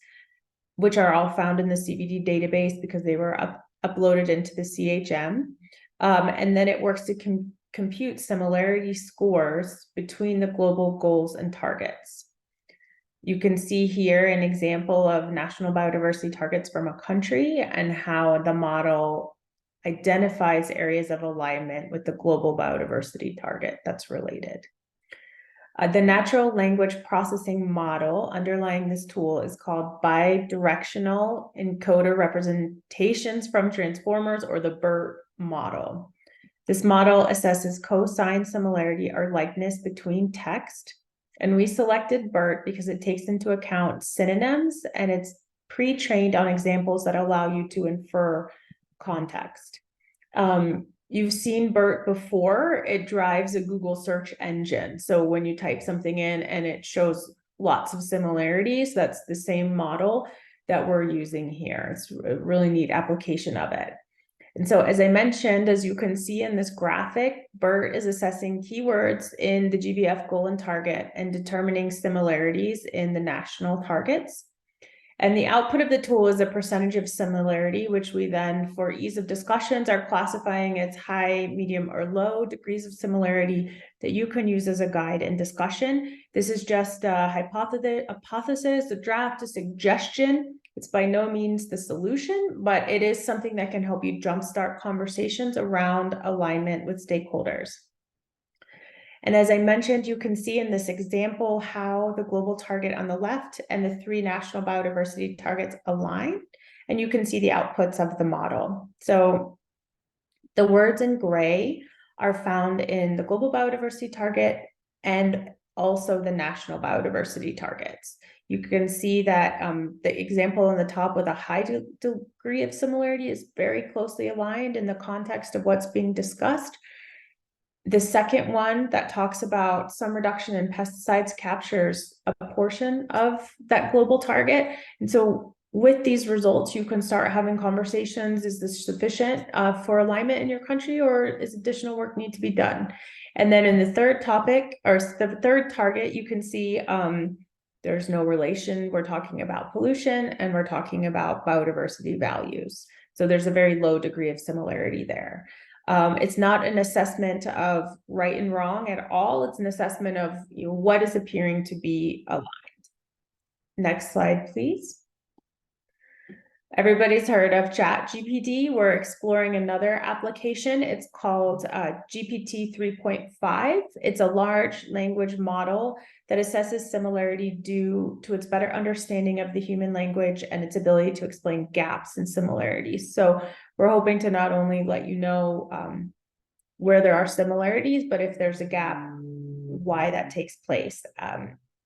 which are all found in the CBD database because they were uploaded into the CHM. And then it works to compute similarity scores between the global goals and targets. You can see here an example of national biodiversity targets from a country and how the model identifies areas of alignment with the global biodiversity target that's related. The natural language processing model underlying this tool is called bidirectional encoder representations from transformers, or the BERT model. This model assesses cosign similarity or likeness between text. And we selected BERT because it takes into account synonyms and it's pre-trained on examples that allow you to infer context. You've seen BERT before. It drives a Google search engine. So when you type something in and it shows lots of similarities, that's the same model that we're using here. It's a really neat application of it. And so, as I mentioned, as you can see in this graphic, BERT is assessing keywords in the GBF goal and target and determining similarities in the national targets. And the output of the tool is a percentage of similarity, which we then, for ease of discussions, are classifying as high, medium, or low degrees of similarity that you can use as a guide in discussion. This is just a hypothesis, a draft, a suggestion. It's by no means the solution, but it is something that can help you jumpstart conversations around alignment with stakeholders. And as I mentioned, you can see in this example how the global target on the left and the 3 national biodiversity targets align, and you can see the outputs of the model. So the words in gray are found in the global biodiversity target and also the national biodiversity targets. You can see that the example on the top with a high degree of similarity is very closely aligned in the context of what's being discussed. The second one that talks about some reduction in pesticides captures a portion of that global target. And so with these results, you can start having conversations. Is this sufficient for alignment in your country, or is additional work need to be done? And then in the third topic, or the third target, you can see there's no relation. We're talking about pollution and we're talking about biodiversity values. So there's a very low degree of similarity there. It's not an assessment of right and wrong at all. It's an assessment of what is appearing to be aligned. Next slide, please. Everybody's heard of ChatGPT. We're exploring another application. It's called GPT 3.5. It's a large language model that assesses similarity due to its better understanding of the human language and its ability to explain gaps and similarities. So we're hoping to not only let you know where there are similarities, but if there's a gap, why that takes place.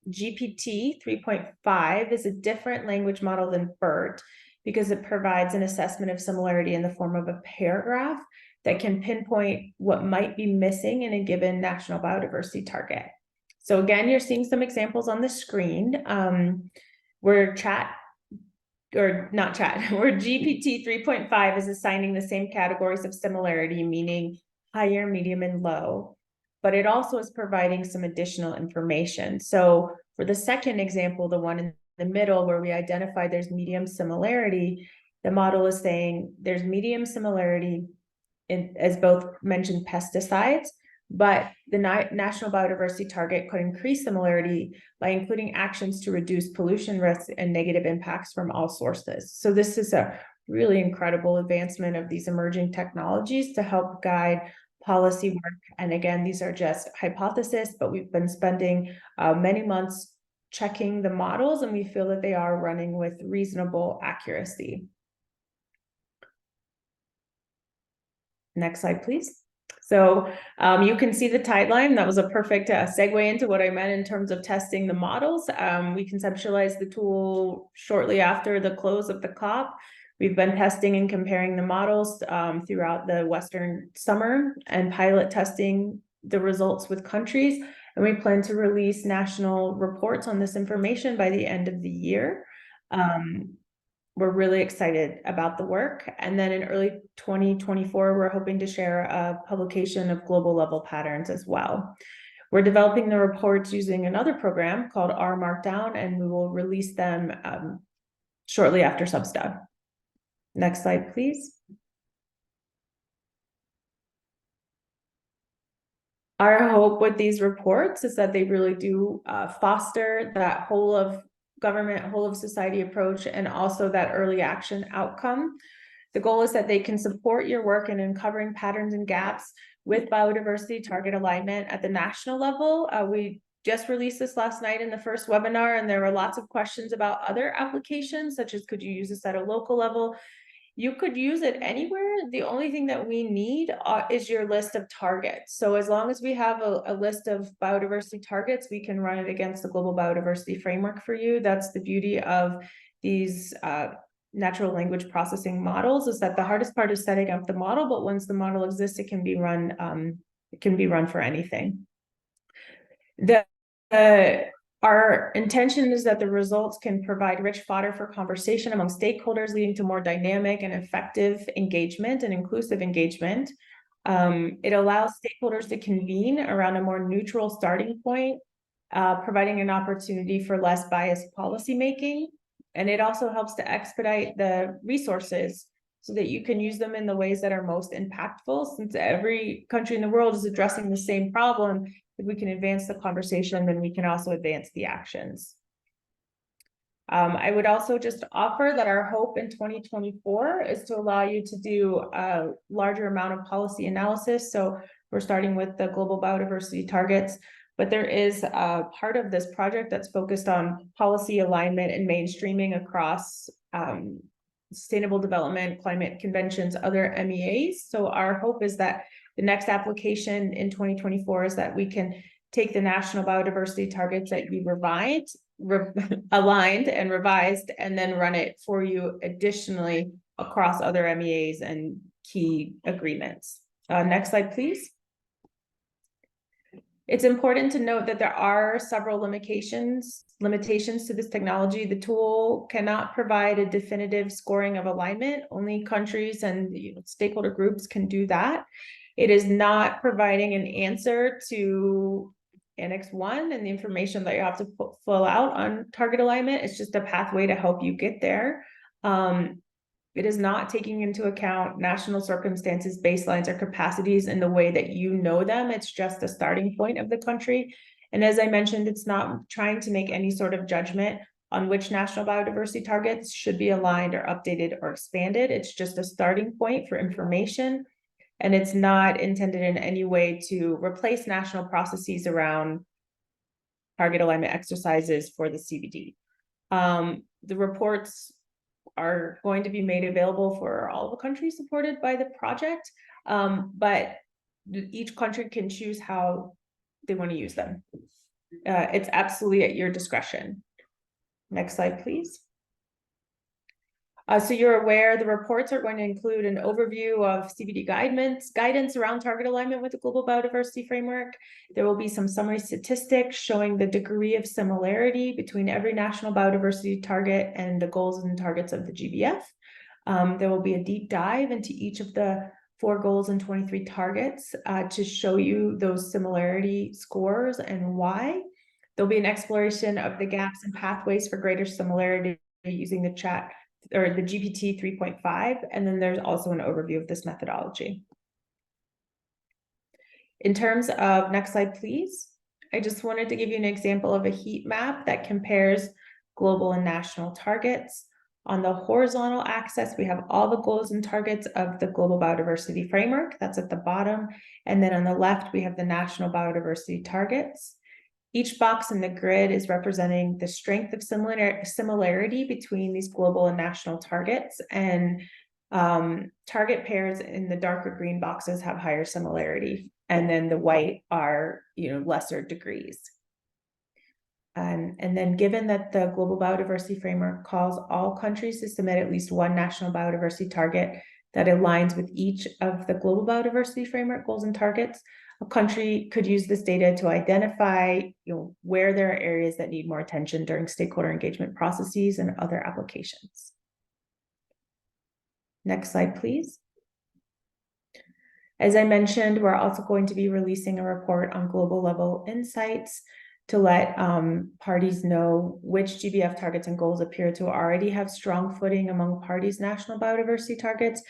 GPT 3.5 is a different language model than BERT because it provides an assessment of similarity in the form of a paragraph that can pinpoint what might be missing in a given national biodiversity target. So again, you're seeing some examples on the screen where GPT 3.5 is assigning the same categories of similarity, meaning higher, medium, and low, but it also is providing some additional information. So for the second example, the one in the middle where we identify there's medium similarity, the model is saying there's medium similarity in, as both mentioned, pesticides, but the national biodiversity target could increase similarity by including actions to reduce pollution risks and negative impacts from all sources. So this is a really incredible advancement of these emerging technologies to help guide policy work. And again, these are just hypotheses, but we've been spending many months checking the models, and we feel that they are running with reasonable accuracy. Next slide, please. So you can see the tagline. That was a perfect segue into what I meant in terms of testing the models. We conceptualized the tool shortly after the close of the COP. We've been testing and comparing the models throughout the Western summer and pilot testing the results with countries. And we plan to release national reports on this information by the end of the year. We're really excited about the work. And then in early 2024, we're hoping to share a publication of global level patterns as well. We're developing the reports using another program called R Markdown, and we will release them shortly after Substack. Next slide, please. Our hope with these reports is that they really do foster that whole of government, whole of society approach, and also that early action outcome. The goal is that they can support your work in uncovering patterns and gaps with biodiversity target alignment at the national level. We just released this last night in the first webinar, and there were lots of questions about other applications, such as could you use this at a local level? You could use it anywhere. The only thing that we need is your list of targets. So as long as we have a list of biodiversity targets, we can run it against the Global Biodiversity Framework for you. That's the beauty of these natural language processing models, is that the hardest part is setting up the model, but once the model exists, it can be run for anything. Our intention is that the results can provide rich fodder for conversation among stakeholders, leading to more dynamic and effective engagement and inclusive engagement. It allows stakeholders to convene around a more neutral starting point, providing an opportunity for less biased policymaking. And it also helps to expedite the resources so that you can use them in the ways that are most impactful. Since every country in the world is addressing the same problem, if we can advance the conversation, then we can also advance the actions. I would also just offer that our hope in 2024 is to allow you to do a larger amount of policy analysis. So we're starting with the global biodiversity targets, but there is a part of this project that's focused on policy alignment and mainstreaming across sustainable development, climate conventions, other MEAs. So our hope is that the next application in 2024 is that we can take the national biodiversity targets that we aligned and revised, and then run it for you additionally across other MEAs and key agreements. Next slide, please. It's important to note that there are several limitations to this technology. The tool cannot provide a definitive scoring of alignment. Only countries and stakeholder groups can do that. It is not providing an answer to Annex 1 and the information that you have to fill out on target alignment. It's just a pathway to help you get there. It is not taking into account national circumstances, baselines, or capacities in the way that you know them. It's just a starting point of the country. And as I mentioned, it's not trying to make any sort of judgment on which national biodiversity targets should be aligned or updated or expanded. It's just a starting point for information. And it's not intended in any way to replace national processes around target alignment exercises for the CBD. The reports are going to be made available for all the countries supported by the project, but each country can choose how they want to use them. It's absolutely at your discretion. Next slide, please. So you're aware the reports are going to include an overview of CBD guidance around target alignment with the Global Biodiversity Framework. There will be some summary statistics showing the degree of similarity between every national biodiversity target and the goals and targets of the GBF. There will be a deep dive into each of the 4 goals and 23 targets to show you those similarity scores and why. There'll be an exploration of the gaps and pathways for greater similarity using the chat or the GPT 3.5, and then there's also an overview of this methodology. In terms of, next slide, please. I just wanted to give you an example of a heat map that compares global and national targets. On the horizontal axis, we have all the goals and targets of the Global Biodiversity Framework. That's at the bottom. And then on the left, we have the national biodiversity targets. Each box in the grid is representing the strength of similarity between these global and national targets, and target pairs in the darker green boxes have higher similarity, and then the white are lesser degrees. And then given that the Global Biodiversity Framework calls all countries to submit at least one national biodiversity target that aligns with each of the Global Biodiversity Framework goals and targets, a country could use this data to identify where there are areas that need more attention during stakeholder engagement processes and other applications. Next slide, please. As I mentioned, we're also going to be releasing a report on global level insights to let parties know which GBF targets and goals appear to already have strong footing among parties' national biodiversity targets,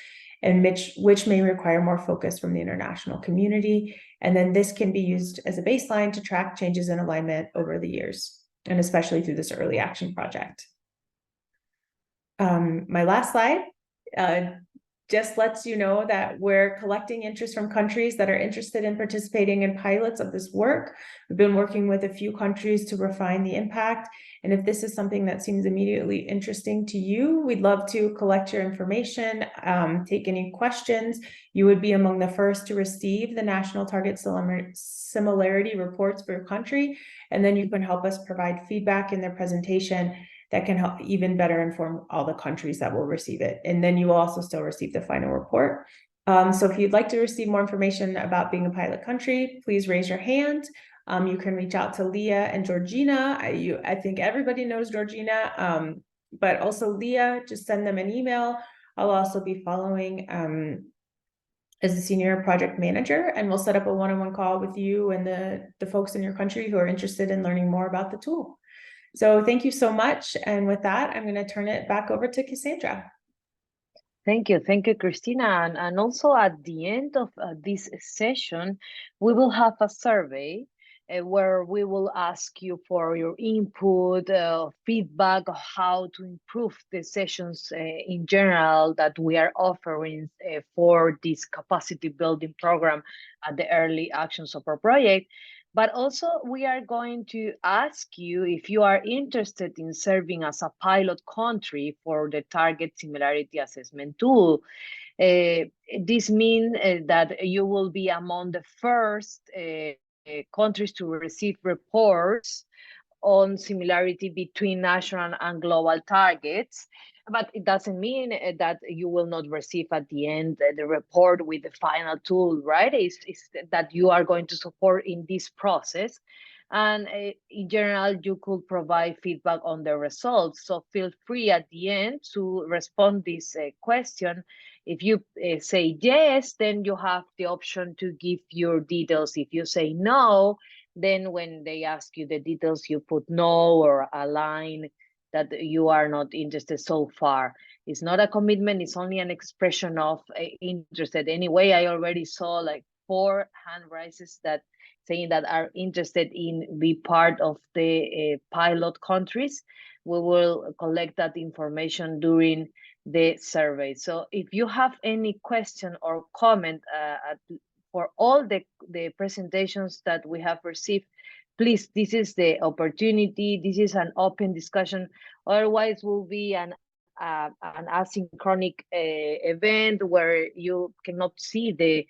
and which may require more focus from the international community. And then this can be used as a baseline to track changes in alignment over the years, and especially through this early action project. My last slide just lets you know that we're collecting interest from countries that are interested in participating in pilots of this work. We've been working with a few countries to refine the impact. And if this is something that seems immediately interesting to you, we'd love to collect your information, take any questions. You would be among the first to receive the National Target Similarity reports for your country. And then you can help us provide feedback in their presentation that can help even better inform all the countries that will receive it. And then you will also still receive the final report. So if you'd like to receive more information about being a pilot country, please raise your hand. You can reach out to Leah and Georgina. I think everybody knows Georgina, but also Leah, just send them an email. I'll also be following as a senior project manager, and we'll set up a one-on-one call with you and the folks in your country who are interested in learning more about the tool. So thank you so much. And with that, I'm going to turn it back over to Cassandra. Thank you, Christina. And also at the end of this session, we will have a survey where we will ask you for your input, feedback, how to improve the sessions in general that we are offering for this capacity building program at the early action support project. But also we are going to ask you if you are interested in serving as a pilot country for the Target Similarity Assessment tool. This means that you will be among the first countries to receive reports on similarity between national and global targets. But it doesn't mean that you will not receive at the end the report with the final tool, right? It's that you are going to support in this process. And in general, you could provide feedback on the results. So feel free at the end to respond this question. If you say yes, then you have the option to give your details. If you say no, then when they ask you the details, you put no or a line that you are not interested so far. It's not a commitment, it's only an expression of interest. Anyway, I already saw like 4 hand raises that saying that are interested in be part of the pilot countries. We will collect that information during the survey. So if you have any question or comment for all the presentations that we have received, please, this is the opportunity. This is an open discussion. Otherwise, will be an asynchronic event where you cannot see the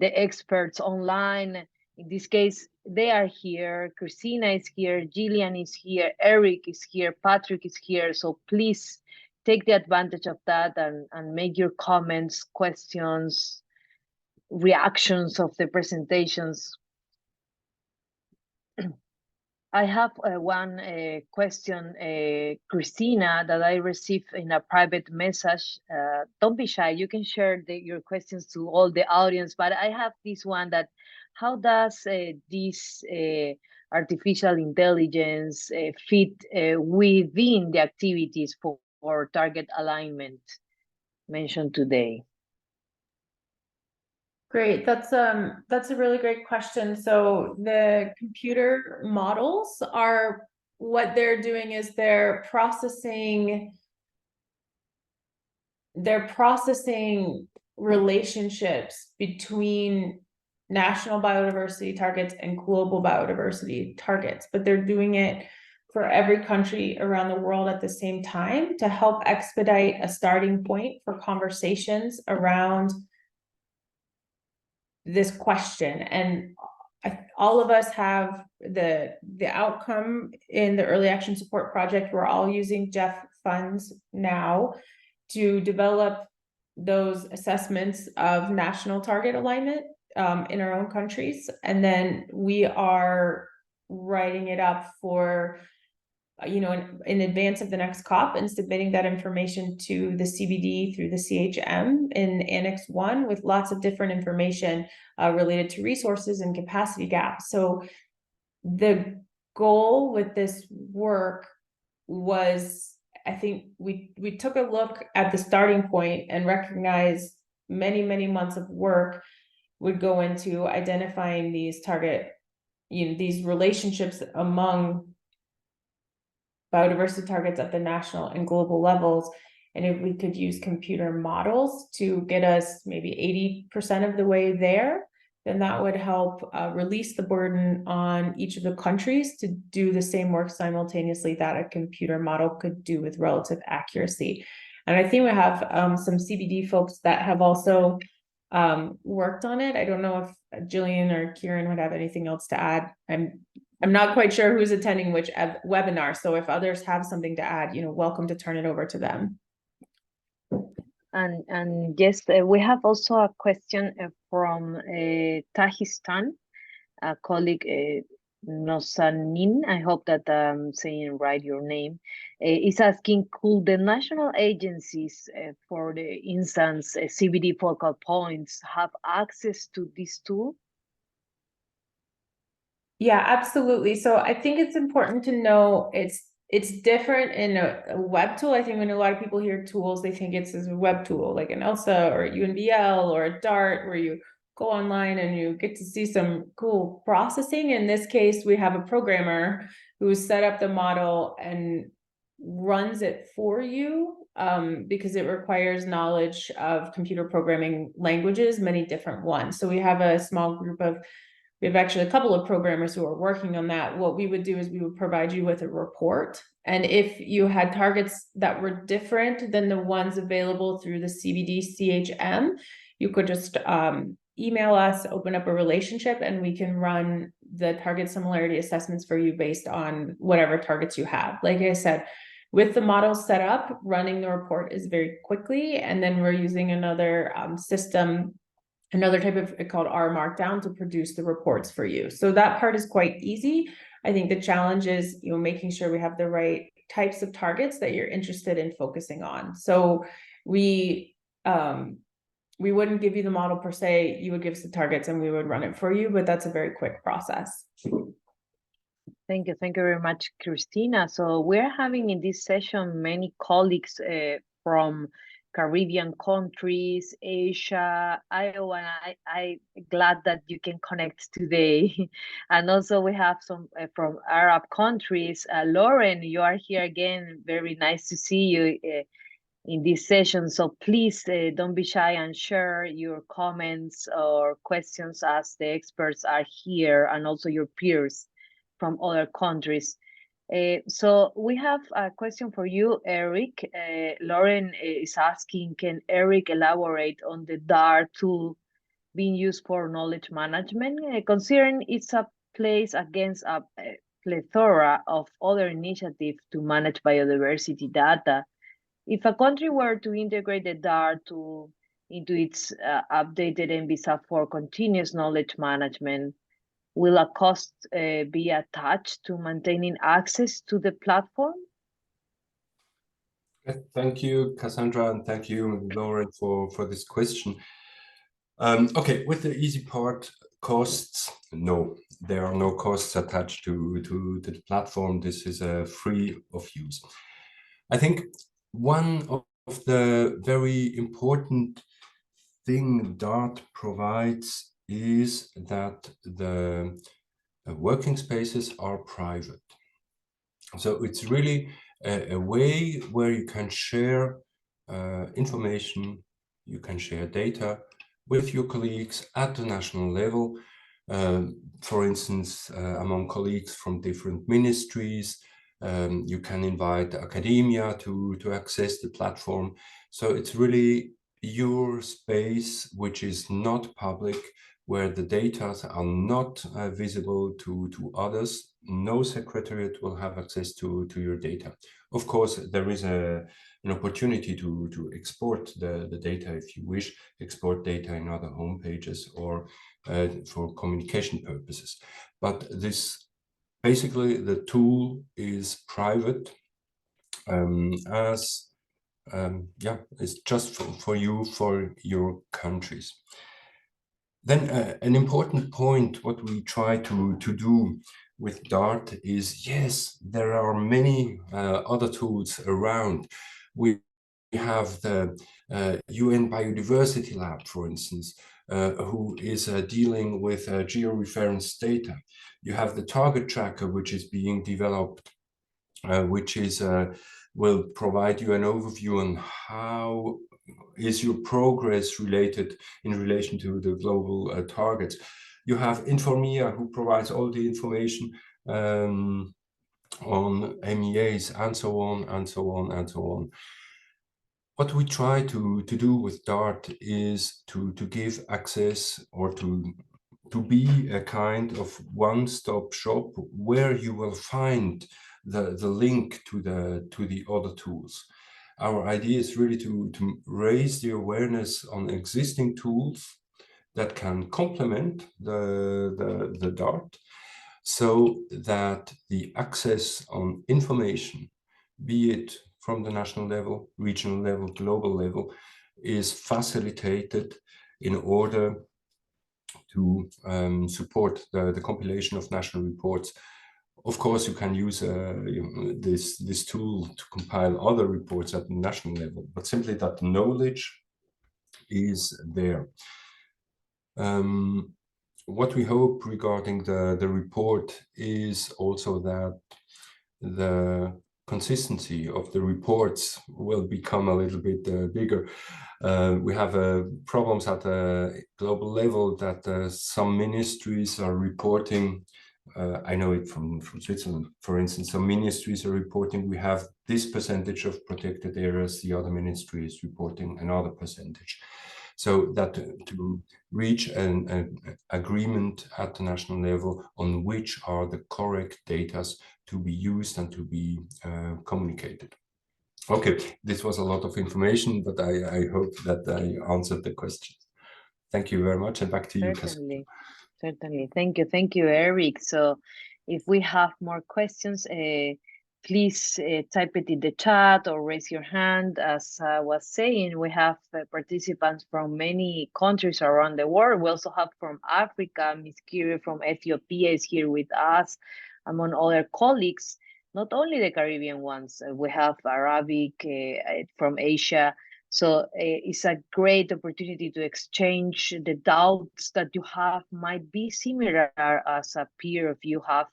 experts online. In this case, they are here. Christina is here. Gillian is here. Eric is here. Patrick is here. So please take the advantage of that and make your comments, questions, reactions of the presentations. I have one question, Christina, that I received in a private message. Don't be shy, you can share your questions to all the audience, but I have this one that, how does this artificial intelligence fit within the activities for target alignment mentioned today? Great, that's a really great question. So the computer models are, what they're doing is they're processing relationships between national biodiversity targets and global biodiversity targets, but they're doing it for every country around the world at the same time to help expedite a starting point for conversations around this question. And all of us have the outcome in the early action support project. We're all using GEF funds now to develop those assessments of national target alignment in our own countries. And then we are writing it up for, in advance of the next COP and submitting that information to the CBD through the CHM in Annex 1 with lots of different information related to resources and capacity gaps. So the goal with this work was, I think we took a look at the starting point and recognized many months of work would go into identifying these these relationships among biodiversity targets at the national and global levels, And if we could use computer models to get us maybe 80% of the way there, then that would help release the burden on each of the countries to do the same work simultaneously that a computer model could do with relative accuracy. And I think we have some CBD folks that have also worked on it. I don't know if Jillian or Kieran would have anything else to add. I'm not quite sure who's attending which webinar, so if others have something to add, welcome to turn it over to them. And yes, we have also a question from Tajikistan, a colleague, Nosanin, I hope that I'm saying right your name, is asking, could the national agencies, for the instance, CBD focal points, have access to this tool? Yeah, absolutely. So I think it's important to know it's different in a web tool. I think when a lot of people hear tools, they think it's a web tool like an ELSA or a UNVL or a DART, where you go online and you get to see some cool processing. In this case, we have a programmer who set up the model and runs it for you, because it requires knowledge of computer programming languages, many different ones. So we have a small group of we have actually a couple of programmers who are working on that. What we would do is we would provide you with a report. And if you had targets that were different than the ones available through the CBD CHM, you could just email us, open up a relationship, and we can run the target similarity assessments for you based on whatever targets you have. Like I said, with the model set up, running the report is very quickly. And then we're using another system, another type of called R Markdown, to produce the reports for you. So that part is quite easy. I think the challenge is, making sure we have the right types of targets that you're interested in focusing on. So we wouldn't give you the model per se, you would give us the targets and we would run it for you, but that's a very quick process. Thank you very much, Christina. So we're having in this session many colleagues from Caribbean countries, Asia, Iowa, and I'm glad that you can connect today. And also we have some from Arab countries. Lauren, you are here again. Very nice to see you in this session. So please don't be shy and share your comments or questions as the experts are here, and also your peers from other countries. So we have a question for you, Eric. Lauren is asking, can Eric elaborate on the DART tool being used for knowledge management, considering it's a place against a plethora of other initiatives to manage biodiversity data? If a country were to integrate the DART tool into its updated NVISA for continuous knowledge management, will a cost be attached to maintaining access to the platform? Thank you, Cassandra, and thank you, Lauren, for this question. Okay, with the easy part, costs, no, there are no costs attached to the platform. This is free of use. I think one of the very important thing DART provides is that the working spaces are private. So it's really a way where you can share information, you can share data with your colleagues at the national level, for instance, among colleagues from different ministries. You can invite academia to access the platform. So it's really your space, which is not public, where the data are not visible to others. No secretariat will have access to your data. Of course, there is an opportunity to export the data if you wish, export data in other home pages or for communication purposes. But this, basically, the tool is private, it's just for you, for your countries. Then an important point, what we try to do with DART is, yes, there are many other tools around. We have the UN Biodiversity Lab, for instance, who is dealing with georeference data. You have the target tracker, which is being developed, which is will provide you an overview on how is your progress related in relation to the global targets. You have Informia, who provides all the information on MEAs and so on and so on and so on. What we try to do with DART is to give access, or to be a kind of one-stop shop where you will find the link to the other tools. Our idea is really to raise the awareness on existing tools that can complement the DART, so that the access on information, be it from the national level, regional level, global level, is facilitated in order to support the compilation of national reports. Of course, you can use this tool to compile other reports at the national level, but simply that the knowledge is there. What we hope regarding the report is also that the consistency of the reports will become a little bit bigger. We have problems at a global level that some ministries are reporting. I know it from Switzerland, for instance. Some ministries are reporting we have this percentage of protected areas, the other ministry is reporting another percentage. So that to reach an agreement at the national level on which are the correct data to be used and to be communicated. Okay, this was a lot of information, but I hope that I answered the questions. Thank you very much, and back to you, Certainly, certainly. Thank you, Eric. So if we have more questions, please type it in the chat or raise your hand. As I was saying, we have participants from many countries around the world. We also have from Africa. Ms. Kiri from Ethiopia is here with us, among other colleagues, not only the Caribbean ones. We have Arabic from Asia. So it's a great opportunity to exchange the doubts that you have, might be similar as a peer of you have,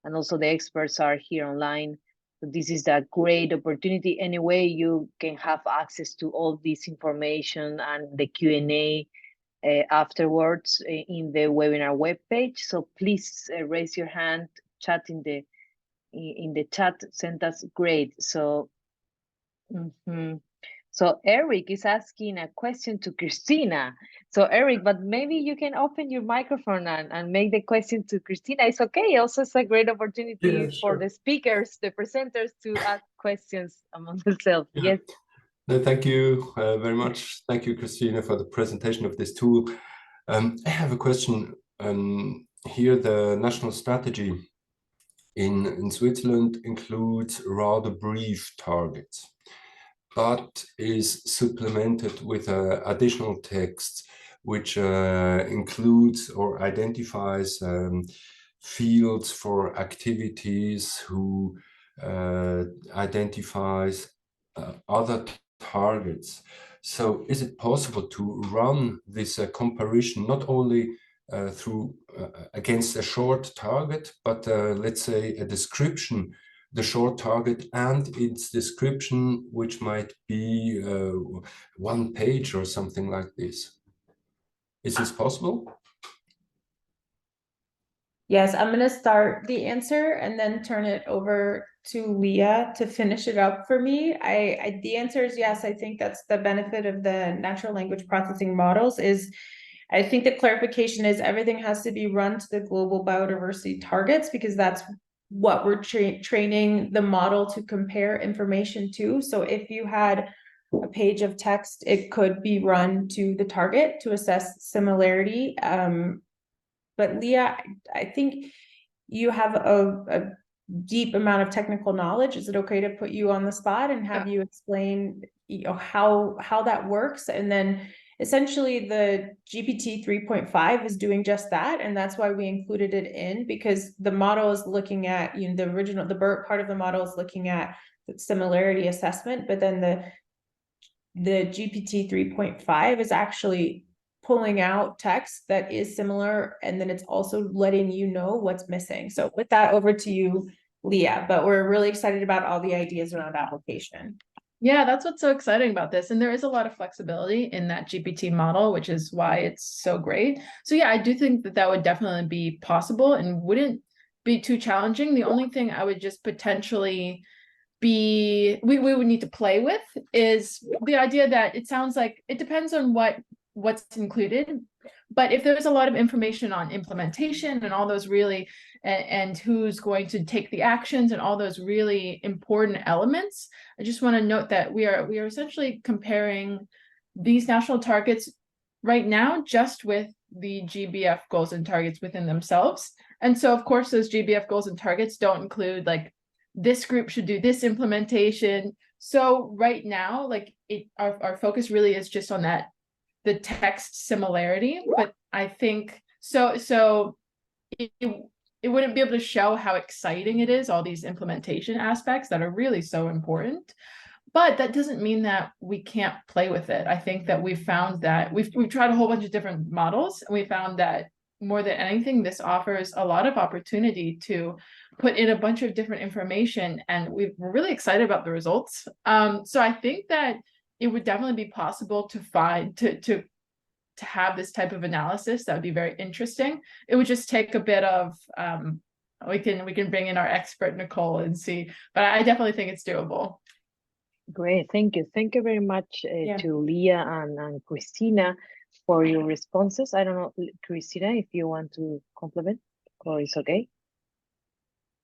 and also the experts are here online. So this is a great opportunity. Anyway, you can have access to all this information and the Q&A afterwards in the webinar webpage. So please raise your hand, chat in the chat, send us great. So. So Eric is asking a question to Christina. So Eric, but maybe you can open your microphone and make the question to Christina. It's okay. Also, it's a great opportunity for the speakers, the presenters, to ask questions among themselves. Yeah. Yes. No, thank you very much. Thank you, Christina, for the presentation of this tool. I have a question. Here, the national strategy in Switzerland includes rather brief targets, but is supplemented with additional text, which includes or identifies fields for activities, who identifies other targets. So is it possible to run this comparison not only through against a short target, but let's say a description, the short target and its description, which might be 1 page or something like this? Is this possible? Yes, I'm going to start the answer and then turn it over to Leah to finish it up for me. The answer is yes. I think that's the benefit of the natural language processing models. Is I think the clarification is everything has to be run to the global biodiversity targets, because that's what we're training the model to compare information to. So if you had a page of text, it could be run to the target to assess similarity. But Leah, I think you have a deep amount of technical knowledge. Is it okay to put you on the spot and have you explain, how that works? And then essentially the GPT 3.5 is doing just that. And that's why we included it in, because the model is looking at, the BERT part of the model is looking at the similarity assessment, but then the GPT 3.5 is actually pulling out text that is similar, and then it's also letting you know what's missing. So with that, over to you, Leah, but we're really excited about all the ideas around application. Yeah, that's what's so exciting about this. And there is a lot of flexibility in that GPT model, which is why it's so great. So yeah, I do think that that would definitely be possible and wouldn't be too challenging. The only thing I would just potentially we would need to play with is the idea that it sounds like it depends on what's included. But if there's a lot of information on implementation and all those really and who's going to take the actions and all those really important elements, I just want to note that we are essentially comparing these national targets right now just with the GBF goals and targets within themselves. And so of course those GBF goals and targets don't include like this group should do this implementation. So right now, like our focus really is just on that, the text similarity, but I think so it wouldn't be able to show how exciting it is, all these implementation aspects that are really so important. But that doesn't mean that we can't play with it. I think that we've found that we've tried a whole bunch of different models, and we found that more than anything, this offers a lot of opportunity to put in a bunch of different information, and we're really excited about the results. So I think that it would definitely be possible to find to have this type of analysis. That would be very interesting. It would just take a bit of we can bring in our expert Nicole and see, but I definitely think it's doable. Great, thank you very much to Leah and Christina for your responses. I don't know, Christina, if you want to complement, or it's okay.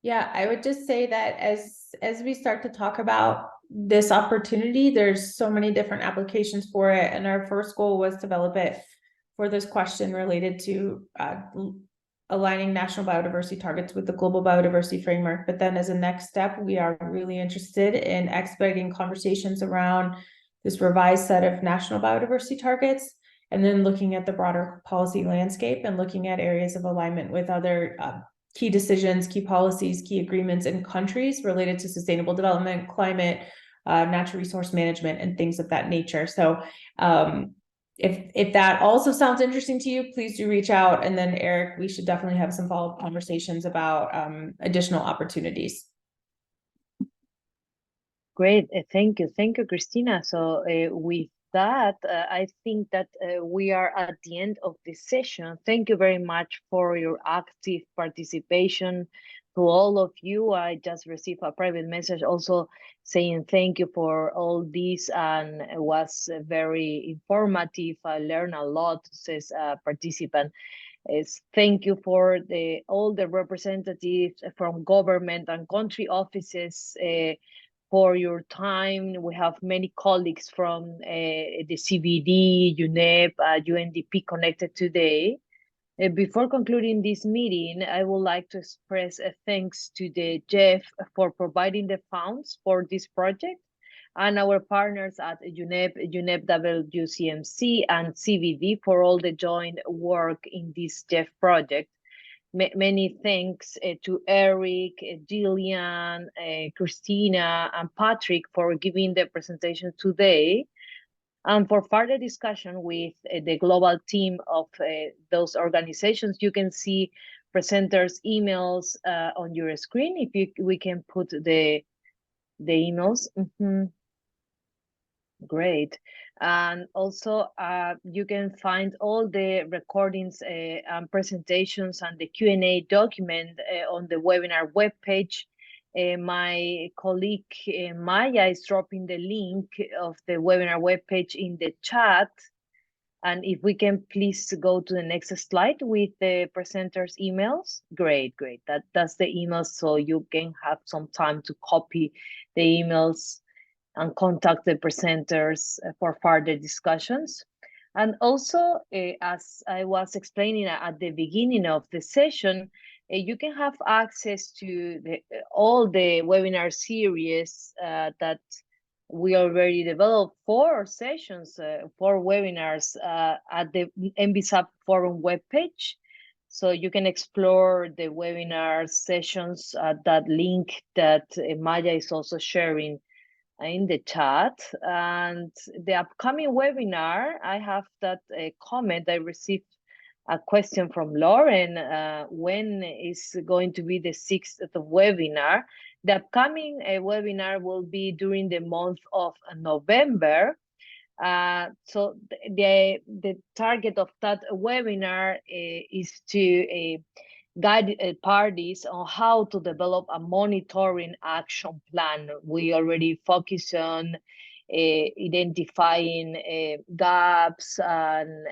Yeah, I would just say that as we start to talk about this opportunity, there's so many different applications for it. And our first goal was to develop it for this question related to aligning national biodiversity targets with the global biodiversity framework. But then as a next step, we are really interested in expediting conversations around this revised set of national biodiversity targets, and then looking at the broader policy landscape and looking at areas of alignment with other key decisions, key policies, key agreements in countries related to sustainable development, climate, natural resource management, and things of that nature. So if that also sounds interesting to you, please do reach out. And then Eric, we should definitely have some follow-up conversations about additional opportunities. Great, thank you, Christina. So with that, I think that we are at the end of this session. Thank you very much for your active participation. To all of you, I just received a private message also saying thank you for all this, and it was very informative. I learned a lot, says a participant. Thank you for all the representatives from government and country offices for your time. We have many colleagues from the CVD, UNEP, UNDP connected today. Before concluding this meeting, I would like to express a thanks to the GEF for providing the funds for this project, and our partners at UNEP, WCMC, and CVD for all the joint work in this GEF project. Many thanks to Eric, Jillian, Christina, and Patrick for giving the presentation today. And for further discussion with the global team of those organizations, you can see presenters' emails on your screen. We can put the emails. Great. And also you can find all the recordings and presentations and the Q&A document on the webinar webpage. My colleague Maya is dropping the link of the webinar webpage in the chat. And if we can please go to the next slide with the presenters' emails. Great. That's the emails, so you can have some time to copy the emails and contact the presenters for further discussions. And also, as I was explaining at the beginning of the session, you can have access to all the webinar series that we already developed, 4 sessions, 4 webinars at the NBSAP forum webpage. So you can explore the webinar sessions at that link that Maya is also sharing in the chat. And the upcoming webinar, I have that comment I received a question from Lauren. When is going to be the 6th webinar? The upcoming webinar will be during the month of November. So the target of that webinar is to guide parties on how to develop a monitoring action plan. We already focus on identifying gaps and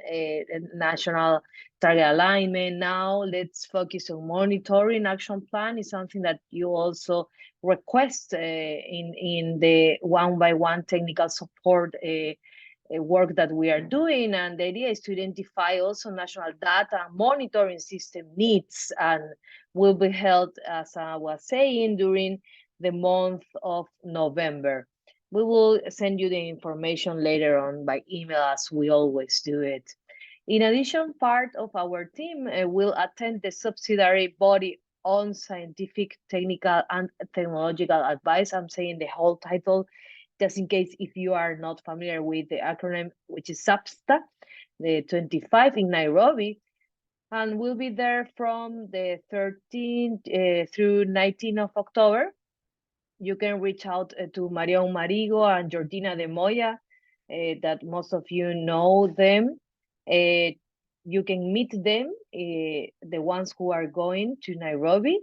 national target alignment. Now let's focus on monitoring action plan. Is something that you also request in the one-by-one technical support work that we are doing, and the idea is to identify also national data monitoring system needs, and will be held, as I was saying, during the month of November. We will send you the information later on by email, as we always do it. In addition, part of our team will attend the subsidiary body on scientific, technical, and technological advice. I'm saying the whole title, just in case if you are not familiar with the acronym, which is SAPSTA, the 25 in Nairobi, and we'll be there from the 13th through 19th of October. You can reach out to Marion Marigo and Jordina de Moya, that most of you know them. You can meet them, the ones who are going to Nairobi,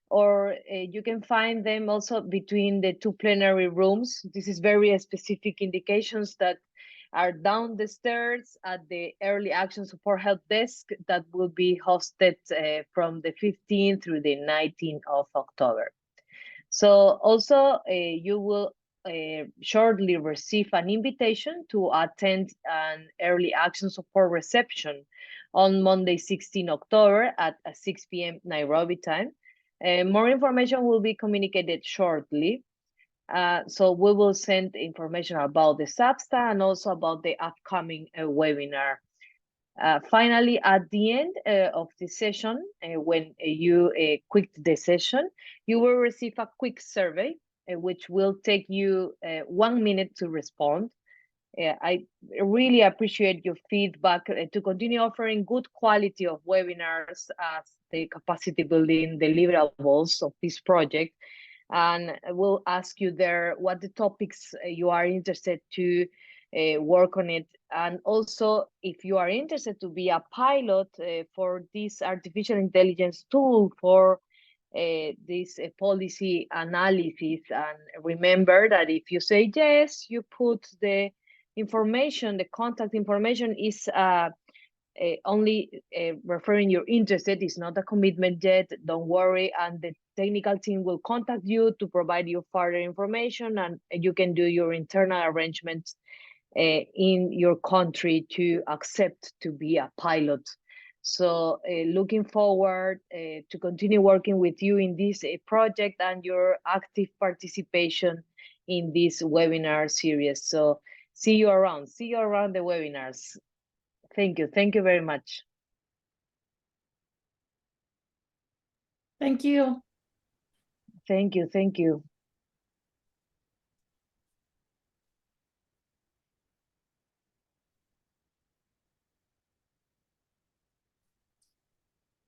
or you can find them also between the two plenary rooms. This is very specific indications that are down the stairs at the Early Action Support Help Desk that will be hosted from the 15th through the 19th of October. So also you will shortly receive an invitation to attend an Early Action Support reception on Monday, 16 October at 6 p.m. Nairobi time. More information will be communicated shortly. So we will send information about the SAPSTA and also about the upcoming webinar. Finally, at the end of the session, when you quit the session, you will receive a quick survey, which will take you 1 minute to respond. I really appreciate your feedback to continue offering good quality of webinars as the capacity building deliverables of this project. And we'll ask you there what the topics you are interested to work on it. And also, if you are interested to be a pilot for this artificial intelligence tool for this policy analysis, and remember that if you say yes, you put the information, the contact information is only referring you're interested. It's not a commitment yet, don't worry, and the technical team will contact you to provide you further information, and you can do your internal arrangements in your country to accept to be a pilot. So looking forward to continue working with you in this project and your active participation in this webinar series. So see you around the webinars. Thank you very much. Thank you. Thank you.